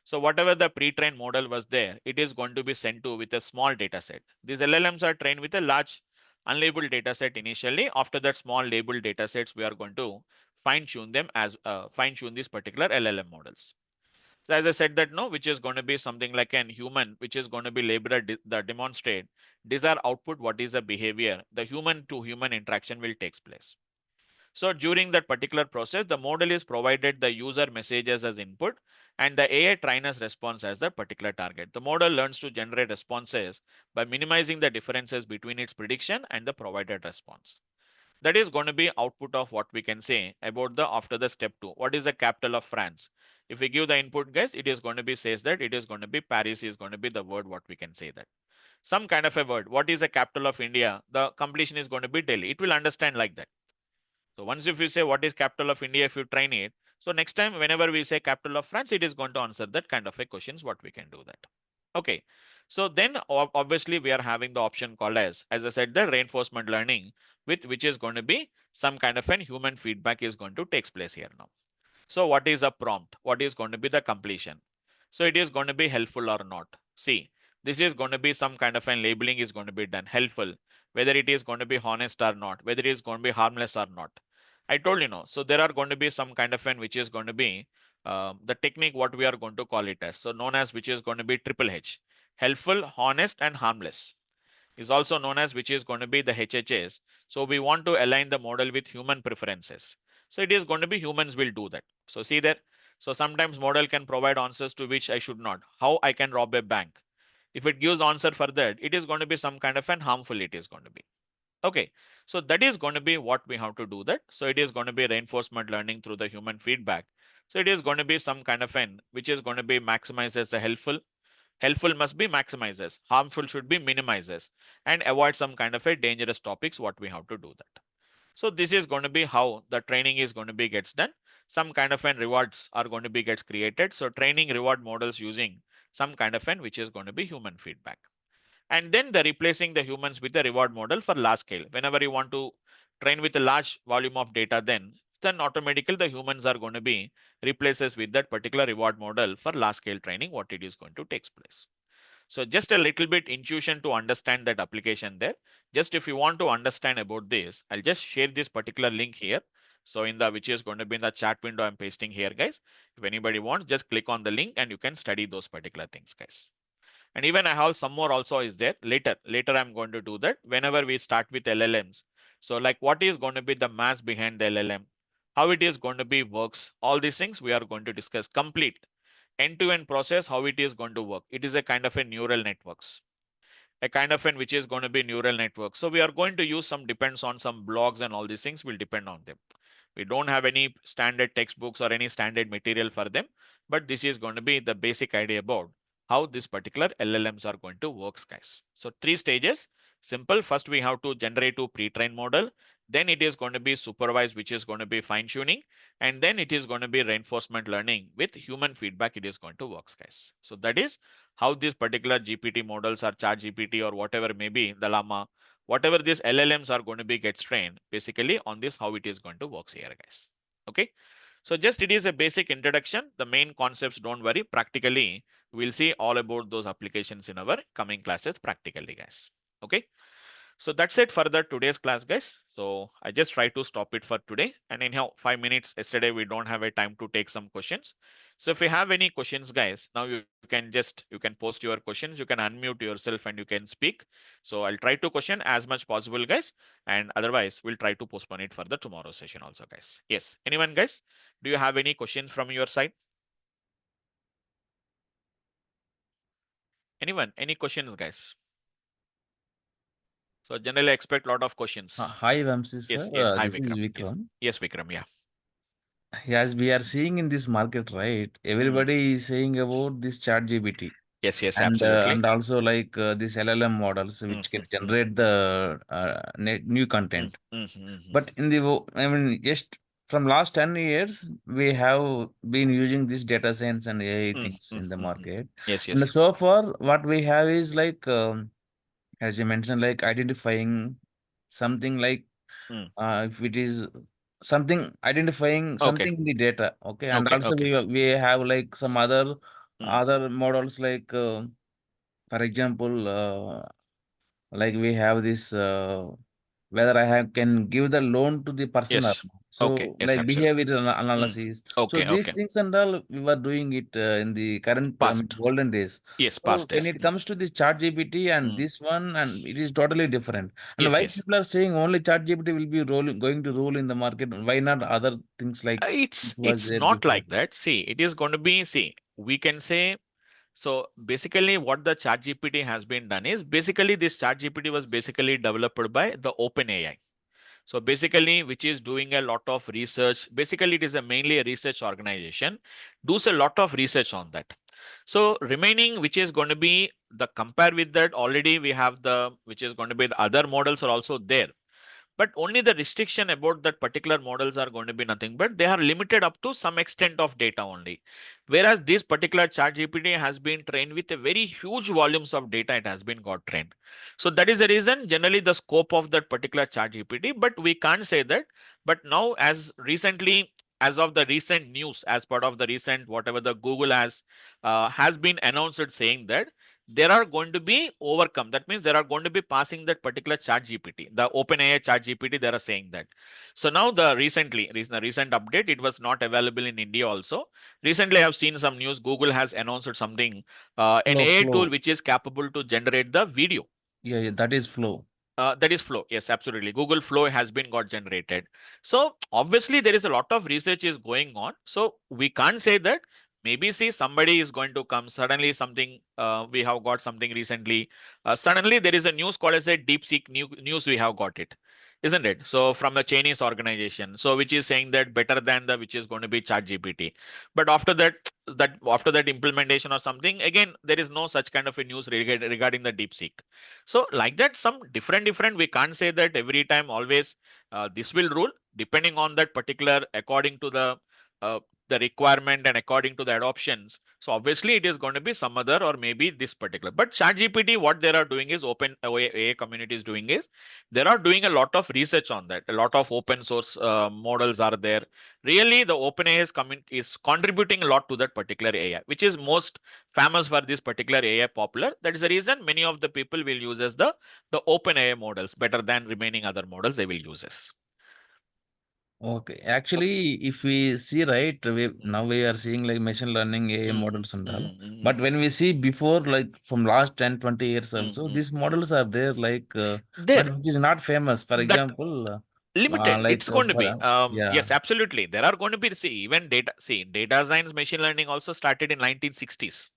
So whatever the pre-trained model was there, it is going to be sent to with a small data set. These LLMs are trained with a large unlabeled data set initially. After that small labeled data sets, we are going to fine tune them as fine tune these particular LLM models. So as I said that no, which is going to be something like an human, which is going to be labeled the demonstrate desired output, what is the behavior, the human to human interaction will takes place. So during that particular process, the model is provided the user messages as input and the AI trainer's response as the particular target. The model learns to generate responses by minimizing the differences between its prediction and the provided response. That is going to be output of what we can say about the after the step 2. What is the capital of France? If we give the input, guys, it is going to be says that it is going to be Paris is going to be the word what we can say that. Some kind of a word. What is the capital of India? The completion is going to be Delhi. It will understand like that. So once if you say what is capital of India, if you train it, so next time whenever we say capital of France, it is going to answer that kind of a questions what we can do that. Okay. So then obviously we are having the option called as I said, the reinforcement learning with which is going to be some kind of an human feedback is going to takes place here now. So what is a prompt? What is going to be the completion? So it is going to be helpful or not. See, this is going to be some kind of an labeling is going to be done helpful, whether it is going to be honest or not, whether it is going to be harmless or not. I told you no. So there are going to be some kind of an which is going to be the technique what we are going to call it as. So known as which is going to be triple H, helpful, honest, and harmless is also known as which is going to be the HHS. So we want to align the model with human preferences. So it is going to be humans will do that. So see there. So sometimes model can provide answers to which I should not. How I can rob a bank. If it gives answer for that, it is going to be some kind of an harmful it is going to be. Okay. So that is going to be what we have to do that. So it is going to be reinforcement learning through the human feedback. So it is going to be some kind of an which is going to be maximizes the helpful. Helpful must be maximizes, harmful should be minimizes, and avoid some kind of a dangerous topics what we have to do that. So this is going to be how the training is going to be gets done. Some kind of an rewards are going to be gets created. So training reward models using some kind of an which is going to be human feedback. And then the replacing the humans with the reward model for large scale. Whenever you want to train with a large volume of data, then automatically the humans are going to be replaces with that particular reward model for large scale training, what it is going to takes place. So just a little bit intuition to understand that application there. Just if you want to understand about this, I'll just share this particular link here. So in the which is going to be in the chat window, I'm pasting here, guys. If anybody wants, just click on the link and you can study those particular things, guys. And even I have some more also is there later I'm going to do that whenever we start with LLMs. So like what is going to be the math behind the LLM, how it is going to be works, all these things we are going to discuss complete end-to-end process, how it is going to work. It is a kind of a neural networks. a kind of an which is going to be neural network. So we are going to use some depends on some blogs and all these things will depend on them. We don't have any standard textbooks or any standard material for them, but this is going to be the basic idea about how this particular LLMs are going to work, guys. So three stages. Simple. First, we have to generate to pre-train model. Then it is going to be supervised, which is going to be fine tuning, and then it is going to be reinforcement learning with human feedback. It is going to work, guys. So that is how these particular GPT models or chat GPT or whatever may be the llama, whatever these LLMs are going to be gets trained basically on this, how it is going to work here, guys. Okay. So just it is a basic introduction. The main concepts, don't worry. Practically, we'll see all about those applications in our coming classes practically, guys. Okay. So that's it for the today's class, guys. So I just try to stop it for today. And anyhow, 5 minutes yesterday, we don't have a time to take some questions. So if you have any questions, guys, now you can post your questions, you can unmute yourself and you can speak. So I'll try to question as much possible, guys. And otherwise, we'll try to postpone it for the tomorrow session also, guys. Yes. Anyone, guys? Do you have any questions from your side? Anyone? Any questions, guys? So generally I expect a lot of questions. Hi, Vamsi sir. Yes. Hi, This is Vikram. Yes. Vikram. Yes, Vikram. Yeah. As we are seeing in this market, right? Everybody is saying about this chat GPT Yes, absolutely. and also like this LLM models which can generate the new content. But in the I mean, just from last 10 years, we have been using this data science and AI things in the market. Yes, And so far, what we have is like, as you mentioned, like identifying something like Mm. if it is something identifying Okay. something in the data, okay, and Okay. also Okay. we have like some other Mm. other models like for example like we have this whether I have can give the loan to the person or Yes. not. Okay. So Yes, like absolutely. behavioral Mm. analysis. So Okay. these Okay. things and all we were doing it in the current Past. golden days. Yes, So past when days. it comes to the chat GPT and Mm. this one, and it is totally different. And Yes, why yes. people are saying only chat GPT will be going to rule in the market? Why not other things like It's it was it's there not before? like that. See, it is going to be, see, we can say, so basically what the chat GPT has been done is basically this chat GPT was basically developed by the OpenAI. So basically, which is doing a lot of research. Basically, it is a mainly a research organization, does a lot of research on that. So remaining, which is going to be the compare with that, already we have the, which is going to be the other models are also there, but only the restriction about that particular models are going to be nothing but they are limited up to some extent of data only, whereas this particular chat gpt has been trained with a very huge volumes of data. It has been got trained. So that is the reason generally the scope of that particular chat gpt, but we can't say that. But now, as recently, as of the recent news, as part of the recent whatever the google has been announced saying that there are going to be overcome. That means there are going to be passing that particular chat GPT, the OpenAI chat GPT. They are saying that. So now the recent update, it was not available in India also. Recently, I have seen some news. Google has announced something, an AI tool Flow. which is capable to generate the video. Yeah, that is flow. That is flow. Yes, absolutely. Google flow has been got generated. So obviously there is a lot of research is going on. So we can't say that. Maybe see somebody is going to come suddenly something. We have got something recently. Suddenly there is a news called as a DeepSeek news. We have got it, isn't it? So from the Chinese organization, so which is saying that better than the which is going to be Chat GPT. But after that implementation or something, again there is no such kind of a news regarding the DeepSeek. So like that, some different, we can't say that every time always this will rule, depending on that particular according to uh, the requirement and according to the adoptions. So obviously it is going to be some other or maybe this particular. But ChatGPT, what they are doing is open AI community is doing is they are doing a lot of research on that. A lot of open source models are there. Really, the OpenAI is contributing a lot to that particular AI, which is most famous for this particular AI popular. That is the reason many of the people will use as the open AI models better than remaining other models they will use as. Okay, Okay. actually, if we see right, Mm, now we are seeing like machine learning AI mm, models and all. mm, mm, But mm, when we see before, like from last 10, 20 years also, mm. these models are there, like, but There, which is not famous. For that example, limited. It's going to for, be. yeah, Yes, absolutely. There are going to be, see, even data. See, data science, machine learning also started in 1960s.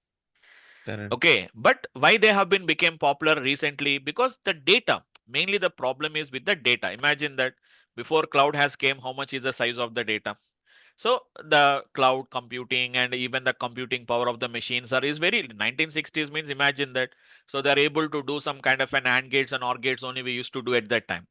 Correct. Okay, but why they have been became popular recently? Because the data, mainly the problem is with the data. Imagine that before cloud has came, how much is the size of the data? So the cloud computing and even the computing power of the machines are is very 1960s means imagine that. So they're able to do some kind of an AND gates and OR gates only we used to do at that time.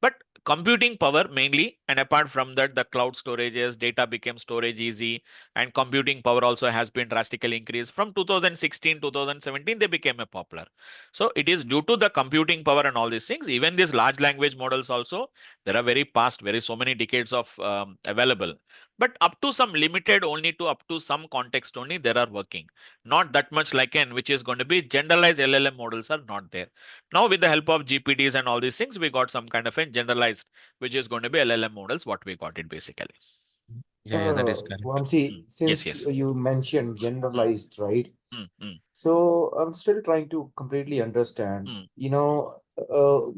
But computing power mainly, and apart from that, the cloud storages, data became storage easy, and computing power also has been drastically increased. From 2016, 2017, they became a popular. So it is due to the computing power and all these things. Even these large language models also, there are very past, very so many decades of available. But up to some limited only to up to some context only, there are working. Not that much like N, which is going to be generalized LLM models are not there. Now, with the help of GPTs and all these things, we got some kind of a generalized, which is going to be LLM models, what we got it basically. Yeah, that is correct. Vamsi, Yes, since yes. you mentioned generalized, right? Mm, mm, So I'm still trying to completely understand. mm.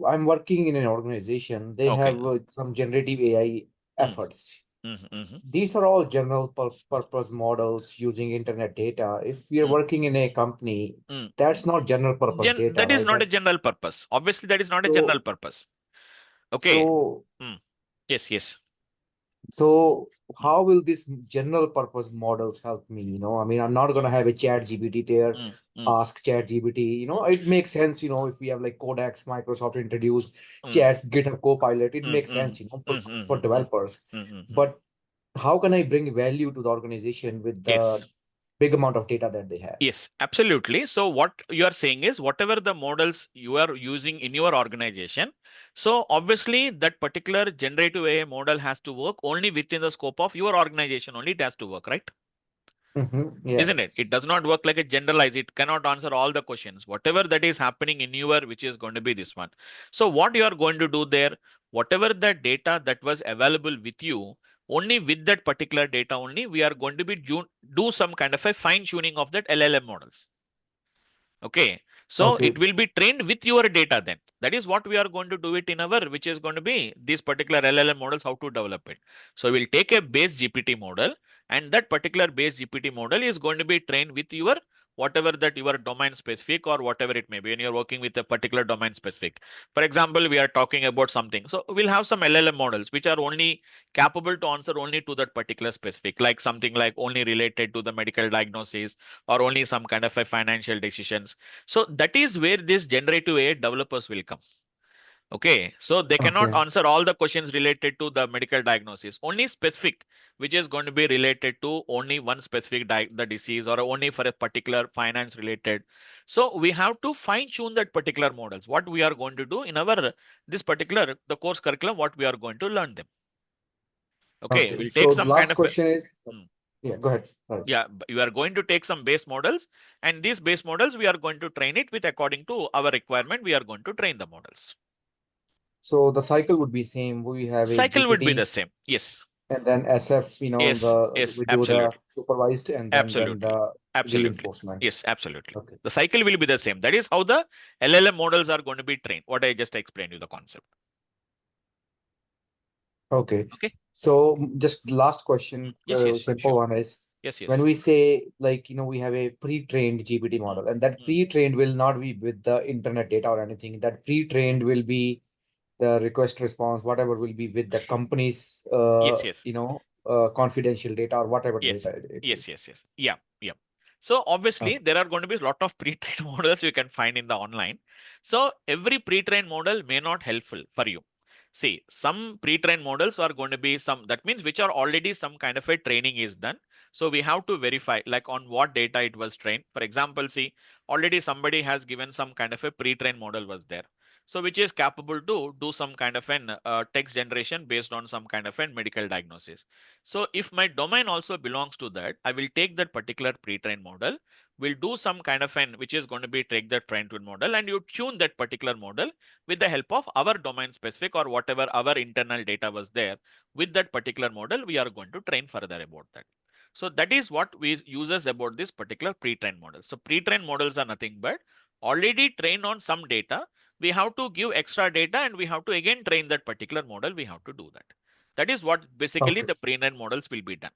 I'm working in an organization. They Okay. have some generative AI Mm, efforts. mm. These are all general purpose models using internet data. If we are Mm, working in a company, mm. that's not general purpose data, That is right? not a general purpose. Obviously, that is not a general So, purpose. Okay. so Mm. Yes, yes. So Mm, how will this general purpose models help me? I mean, I'm not gonna have a chat GPT there, mm, mm, ask chat GPT. It makes sense, if we have like Codex, Microsoft introduced mm, chat, GitHub Copilot, it mm, makes mm, sense, mm, for mm, developers. mm. But how can I bring value to the organization with the Yes. big amount of data that they have? Yes, absolutely. So what you are saying is whatever the models you are using in your organization, so obviously that particular generative AI model has to work only within the scope of your organization, only it has to work, right? Yeah. Isn't it? It does not work like a generalized. It cannot answer all the questions. Whatever that is happening in your, which is going to be this one. So what you are going to do there, whatever the data that was available with you, only with that particular data only, we are going to be do some kind of a fine tuning of that LLM models. Okay. So Okay. it will be trained with your data then. That is what we are going to do it in our, which is going to be these particular LLM models, how to develop it. So we'll take a base GPT model, and that particular base GPT model is going to be trained with your whatever that your domain specific or whatever it may be when you're working with a particular domain specific. For example, we are talking about something. So we'll have some LLM models which are only capable to answer only to that particular specific, like something like only related to the medical diagnosis or only some kind of a financial decisions. So that is where this generative AI developers will come. Okay, so they cannot Okay. answer all the questions related to the medical diagnosis, only specific, which is going to be related to only one specific the disease or only for a particular finance related. So we have to fine tune that particular models. What we are going to do in our this particular the course curriculum, what we are going to learn them. Okay, Okay. we'll take So the some kind last of question is, hmm, yeah, go ahead. Sorry. yeah, you are going to take some base models, and these base models we are going to train it with according to our requirement. We are going to train the models. So the cycle would be same. We have a Cycle would be the GPT same. Yes. and then SF, Yes. Yes. we do the Absolutely. supervised and then Absolutely. the Absolutely. reinforcement. Yes. Absolutely. Okay. The cycle will be the same. That is how the LLM models are going to be trained. What I just explained you the concept. Okay. Okay. So just last question, Yes. Yes. simple Sure. one is Yes. when Yes. we say like, we have a pre-trained GPT Mm, model and that mm. pre-trained will not be with the internet data or anything. That pre-trained will be the request response, whatever will be with the company's, Yes. Yes. confidential data or whatever Yes. data it Yes. is. Yes. Yes. Yeah. Yeah. So obviously Okay. there are going to be a lot of pre-trained models you can find in the online. So every pre-trained model may not helpful for you. See, some pre-trained models are going to be some, that means which are already some kind of a training is done. So we have to verify like on what data it was trained. For example, see, already somebody has given some kind of a pre-trained model was there. So which is capable to do some kind of an text generation based on some kind of a medical diagnosis. So if my domain also belongs to that, I will take that particular pre-trained model, will do some kind of an, which is going to be take that trained model and you tune that particular model with the help of our domain specific or whatever our internal data was there. With that particular model, we are going to train further about that. So that is what we uses about this particular pre-trained model. So pre-trained models are nothing but already trained on some data. We have to give extra data and we have to again train that particular model. We have to do that. That is what basically Okay. the pre-trained models will be done.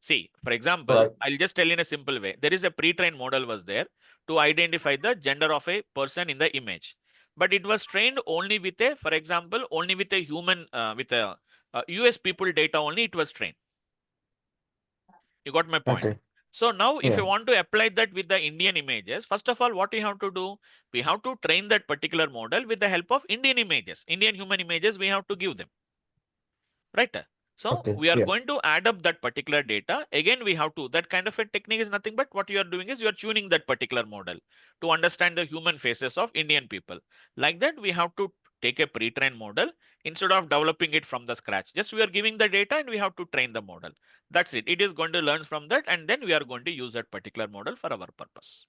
See, for example, I'll just tell you in a simple way. There is a pre-trained model was there to identify the gender of a person in the image. But it was trained only with a, for example, only with a human, with a US people data only it was trained. You got my point? Okay. So now if Yeah. you want to apply that with the Indian images, first of all, what we have to do? We have to train that particular model with the help of Indian images. Indian human images, we have to give them. Right? So Okay. we are Yeah. going to add up that particular data. Again, we have to, that kind of a technique is nothing but what you are doing is you are tuning that particular model to understand the human faces of Indian people. Like that, we have to take a pre-trained model instead of developing it from the scratch. Just we are giving the data and we have to train the model. That's it. It is going to learn from that and then we are going to use that particular model for our purpose.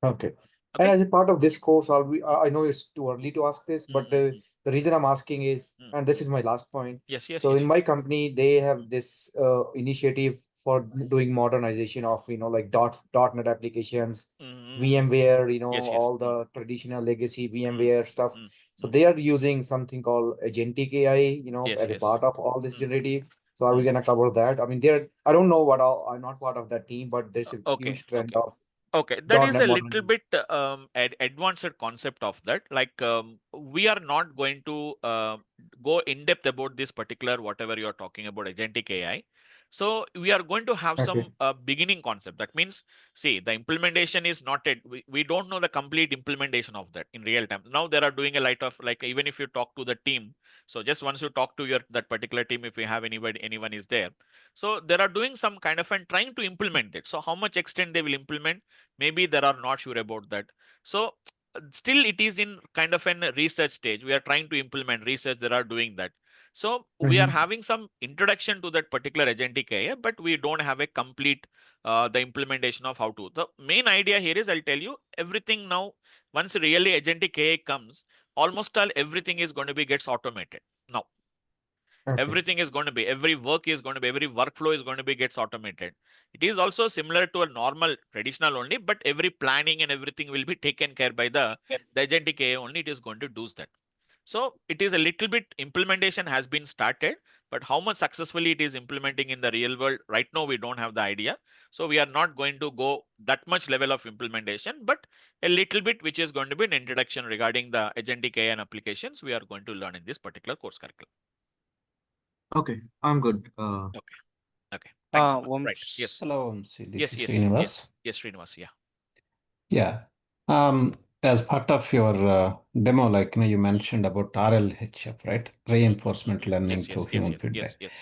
Okay. Okay. And as a part of this course, I know it's too early to ask this, but the reason I'm asking is, and this is my last point. Yes. So in my company, they have this initiative for doing modernization of, like .NET applications, VMware, Yes. all the traditional legacy VMware stuff. So they are using something called agentic AI, as a part of all this generative. So are we gonna cover that? I mean, I don't know what all, I'm not part of that team, but there's a huge trend of Okay, that is .NET a little modernization. bit advanced concept of that. Like we are not going to go in depth about this particular whatever you are talking about agentic AI. So we are going to have Okay. some beginning concept. That means, see, the implementation is not yet. We don't know the complete implementation of that in real time. Now they are doing a lot of like even if you talk to the team. So just once you talk to your that particular team, if you have anyone is there. So they are doing some kind of and trying to implement it. So how much extent they will implement? Maybe there are not sure about that. So still it is in kind of an research stage. We are trying to implement research. They are doing that. So we are having some introduction to that particular agentic AI, but we don't have a complete the implementation of how to. The main idea here is I'll tell you everything now. Once really agentic AI comes, almost all everything is going to be gets automated now. Okay. Everything is going to be, every work is going to be, every workflow is going to be gets automated. It is also similar to a normal traditional only, but every planning and everything will be taken care by the agentic AI only. It is going to do that. So it is a little bit implementation has been started, but how much successfully it is implementing in the real world right now, we don't have the idea. So we are not going to go that much level of implementation, but a little bit, which is going to be an introduction regarding the agentic AI and applications we are going to learn in this particular course curriculum. Okay, I'm good. Okay. Thanks so much. Vamsi, Right. Yes. hello, Vamsi. This Yes. is Yes. Srinivas. Yes. Srinivas. Yeah. Yeah. As part of your demo, like you mentioned about RLHF, right? Reinforcement learning Yes. Yes. through Yes. human Yes. feedback. Yes.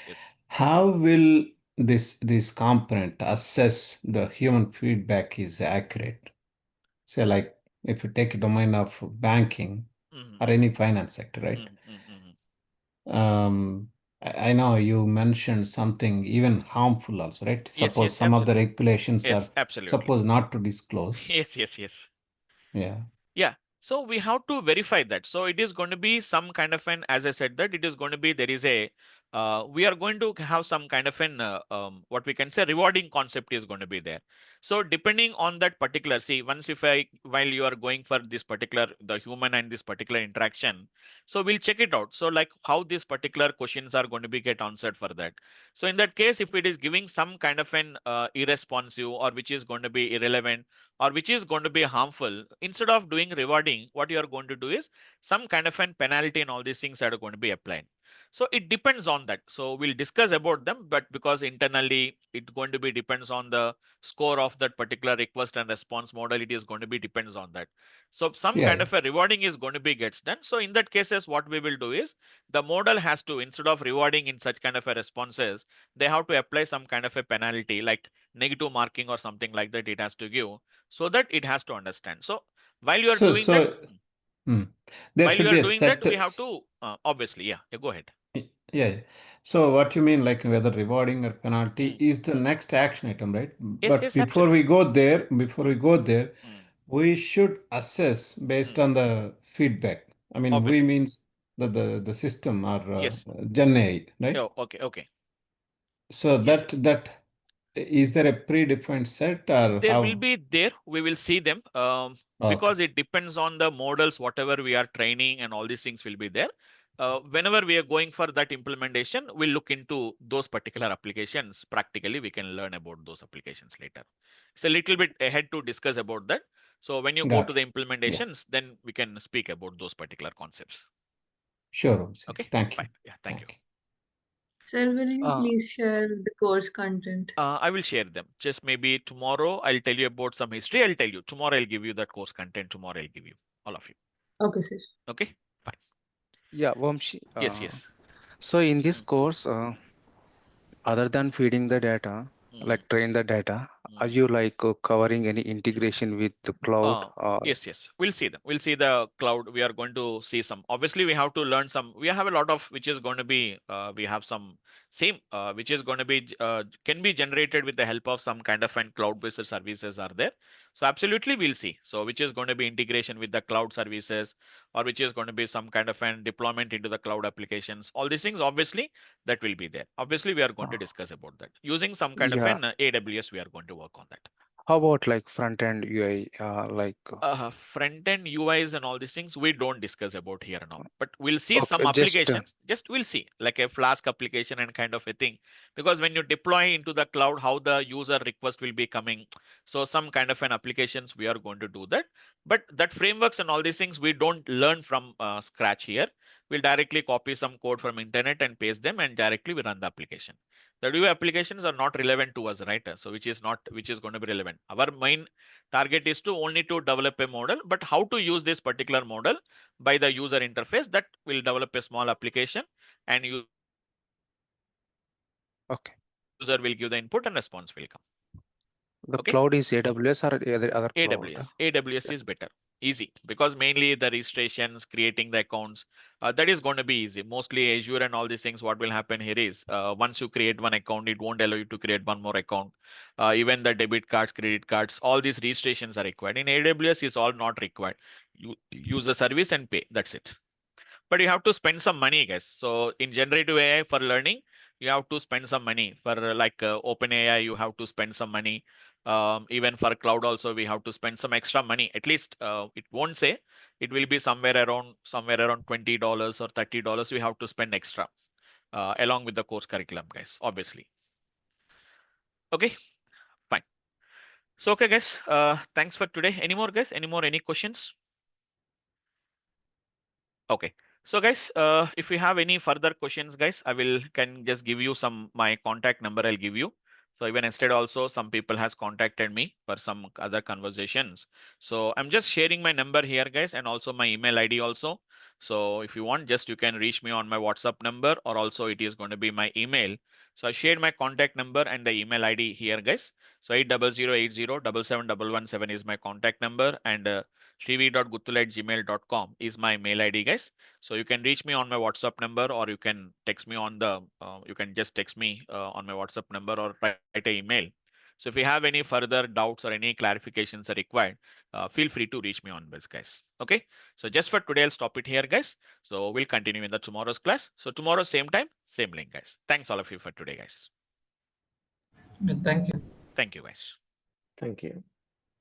How will this component assess the human feedback is accurate? Say, like if you take a domain of banking or any finance sector, right? I know you mentioned something even harmful also, right? Yes. Suppose Yes. some of the regulations Yes. are Absolutely. supposed not to disclose. Yes. Yeah. Yeah. So we have to verify that. So it is going to be some kind of an, as I said, that it is going to be, there is a, we are going to have some kind of an, what we can say, rewarding concept is going to be there. So depending on that particular, see, once if while you are going for this particular, the human and this particular interaction, so we'll check it out. So like how these particular questions are going to be get answered for that. So in that case, if it is giving some kind of an irresponsive or which is going to be irrelevant, or which is going to be harmful, instead of doing rewarding, what you are going to do is some kind of an penalty and all these things are going to be applied. So it depends on that. So we'll discuss about them, but because internally it's going to be depends on the score of that particular request and response model, it is going to be depends on that. So some kind of a rewarding is going to be gets done. So in that cases, what we will do is the model has to, instead of rewarding in such kind of a responses, they have to apply some kind of a penalty like negative marking or something like that it has to give, so that it has to understand. So while you are doing that, there should be a set. we have to obviously, yeah, go ahead. Yeah. So what you mean, like whether rewarding or penalty is the next action item, right? But before we go there, we should assess based on the feedback. I mean, we Obviously. means the system or Yes. Gen AI, right? Oh, okay. So Yes. that is there a predefined set or There how? will be there. We will see them because it depends on the models, whatever we are training and all these things will be there. whenever we are going for that implementation, we'll look into those particular applications. Practically, we can learn about those applications later. It's a little bit ahead to discuss about that. So when you go to the implementations, then we can speak about those particular concepts. Sure. Okay. Thank you. Fine. Yeah. Thank you. Sir, will you please share the course content? I will share them. Just maybe tomorrow I'll tell you about some history. I'll tell you. Tomorrow I'll give you that course content. Tomorrow I'll give you all of you. Okay, sir. Okay. Fine. Yeah, Vamsi. Yes. So in this course, other than feeding the data, like train the data, are you like covering any integration with the cloud? Yes. We'll see them. We'll see the cloud. We are going to see some. Obviously, we have to learn some. We have a lot of which is going to be. We have some same which is going to be can be generated with the help of some kind of an cloud-based services are there. So absolutely, we'll see. So which is going to be integration with the cloud services, or which is going to be some kind of an deployment into the cloud applications. All these things, obviously, that will be there. Obviously, we are going to discuss about that using some kind of an AWS. We are going to work on that. How about like front end UI, front end UIs and all these things we don't discuss about here now, but we'll see some just applications. Just we'll see like a Flask application and kind of a thing, because when you deploy into the cloud, how the user request will be coming. So some kind of an applications we are going to do that, but that frameworks and all these things we don't learn from scratch here. We'll directly copy some code from internet and paste them, and directly we run the application. The UI applications are not relevant to us, right? So which is going to be relevant. Our main target is to only to develop a model, but how to use this particular model by the user interface, that will develop a small application, and user will give the input and response will come. The cloud is AWS or other cloud? AWS is better. Easy, because mainly the registrations, creating the accounts, that is going to be easy. Mostly Azure and all these things, what will happen here is once you create one account, it won't allow you to create one more account. Even the debit cards, credit cards, all these registrations are required. In AWS is all not required. You use the service and pay, that's it. But you have to spend some money, guys. So in generative AI for learning, you have to spend some money. For like OpenAI, you have to spend some money. Even for cloud also, we have to spend some extra money. At least it won't say, it will be somewhere around $20 or $30 we have to spend extra along with the course curriculum, guys, obviously. Okay, fine. So okay, guys, thanks for today. Any more, guys? Any questions? Okay. So guys, if you have any further questions, guys, can just give you my contact number. I'll give you. So even instead also, some people has contacted me for some other conversations. So I'm just sharing my number here, guys, and also my email ID also. So if you want, just you can reach me on my WhatsApp number, or also it is going to be my email. So I shared my contact number and the email ID here, guys. So 8008077117 is my contact number, and srivi.guttul@gmail.com is my mail ID, guys. So you can reach me on my WhatsApp number, or you can text me on the, you can just text me on my WhatsApp number, or write an email. So if you have any further doubts or any clarifications are required, feel free to reach me on this, guys. Okay. So just for today, I'll stop it here, guys. So we'll continue in the tomorrow's class. So tomorrow, same time, same link, guys. Thanks all of you for today, guys. Thank you. Thank you, guys. Thank you.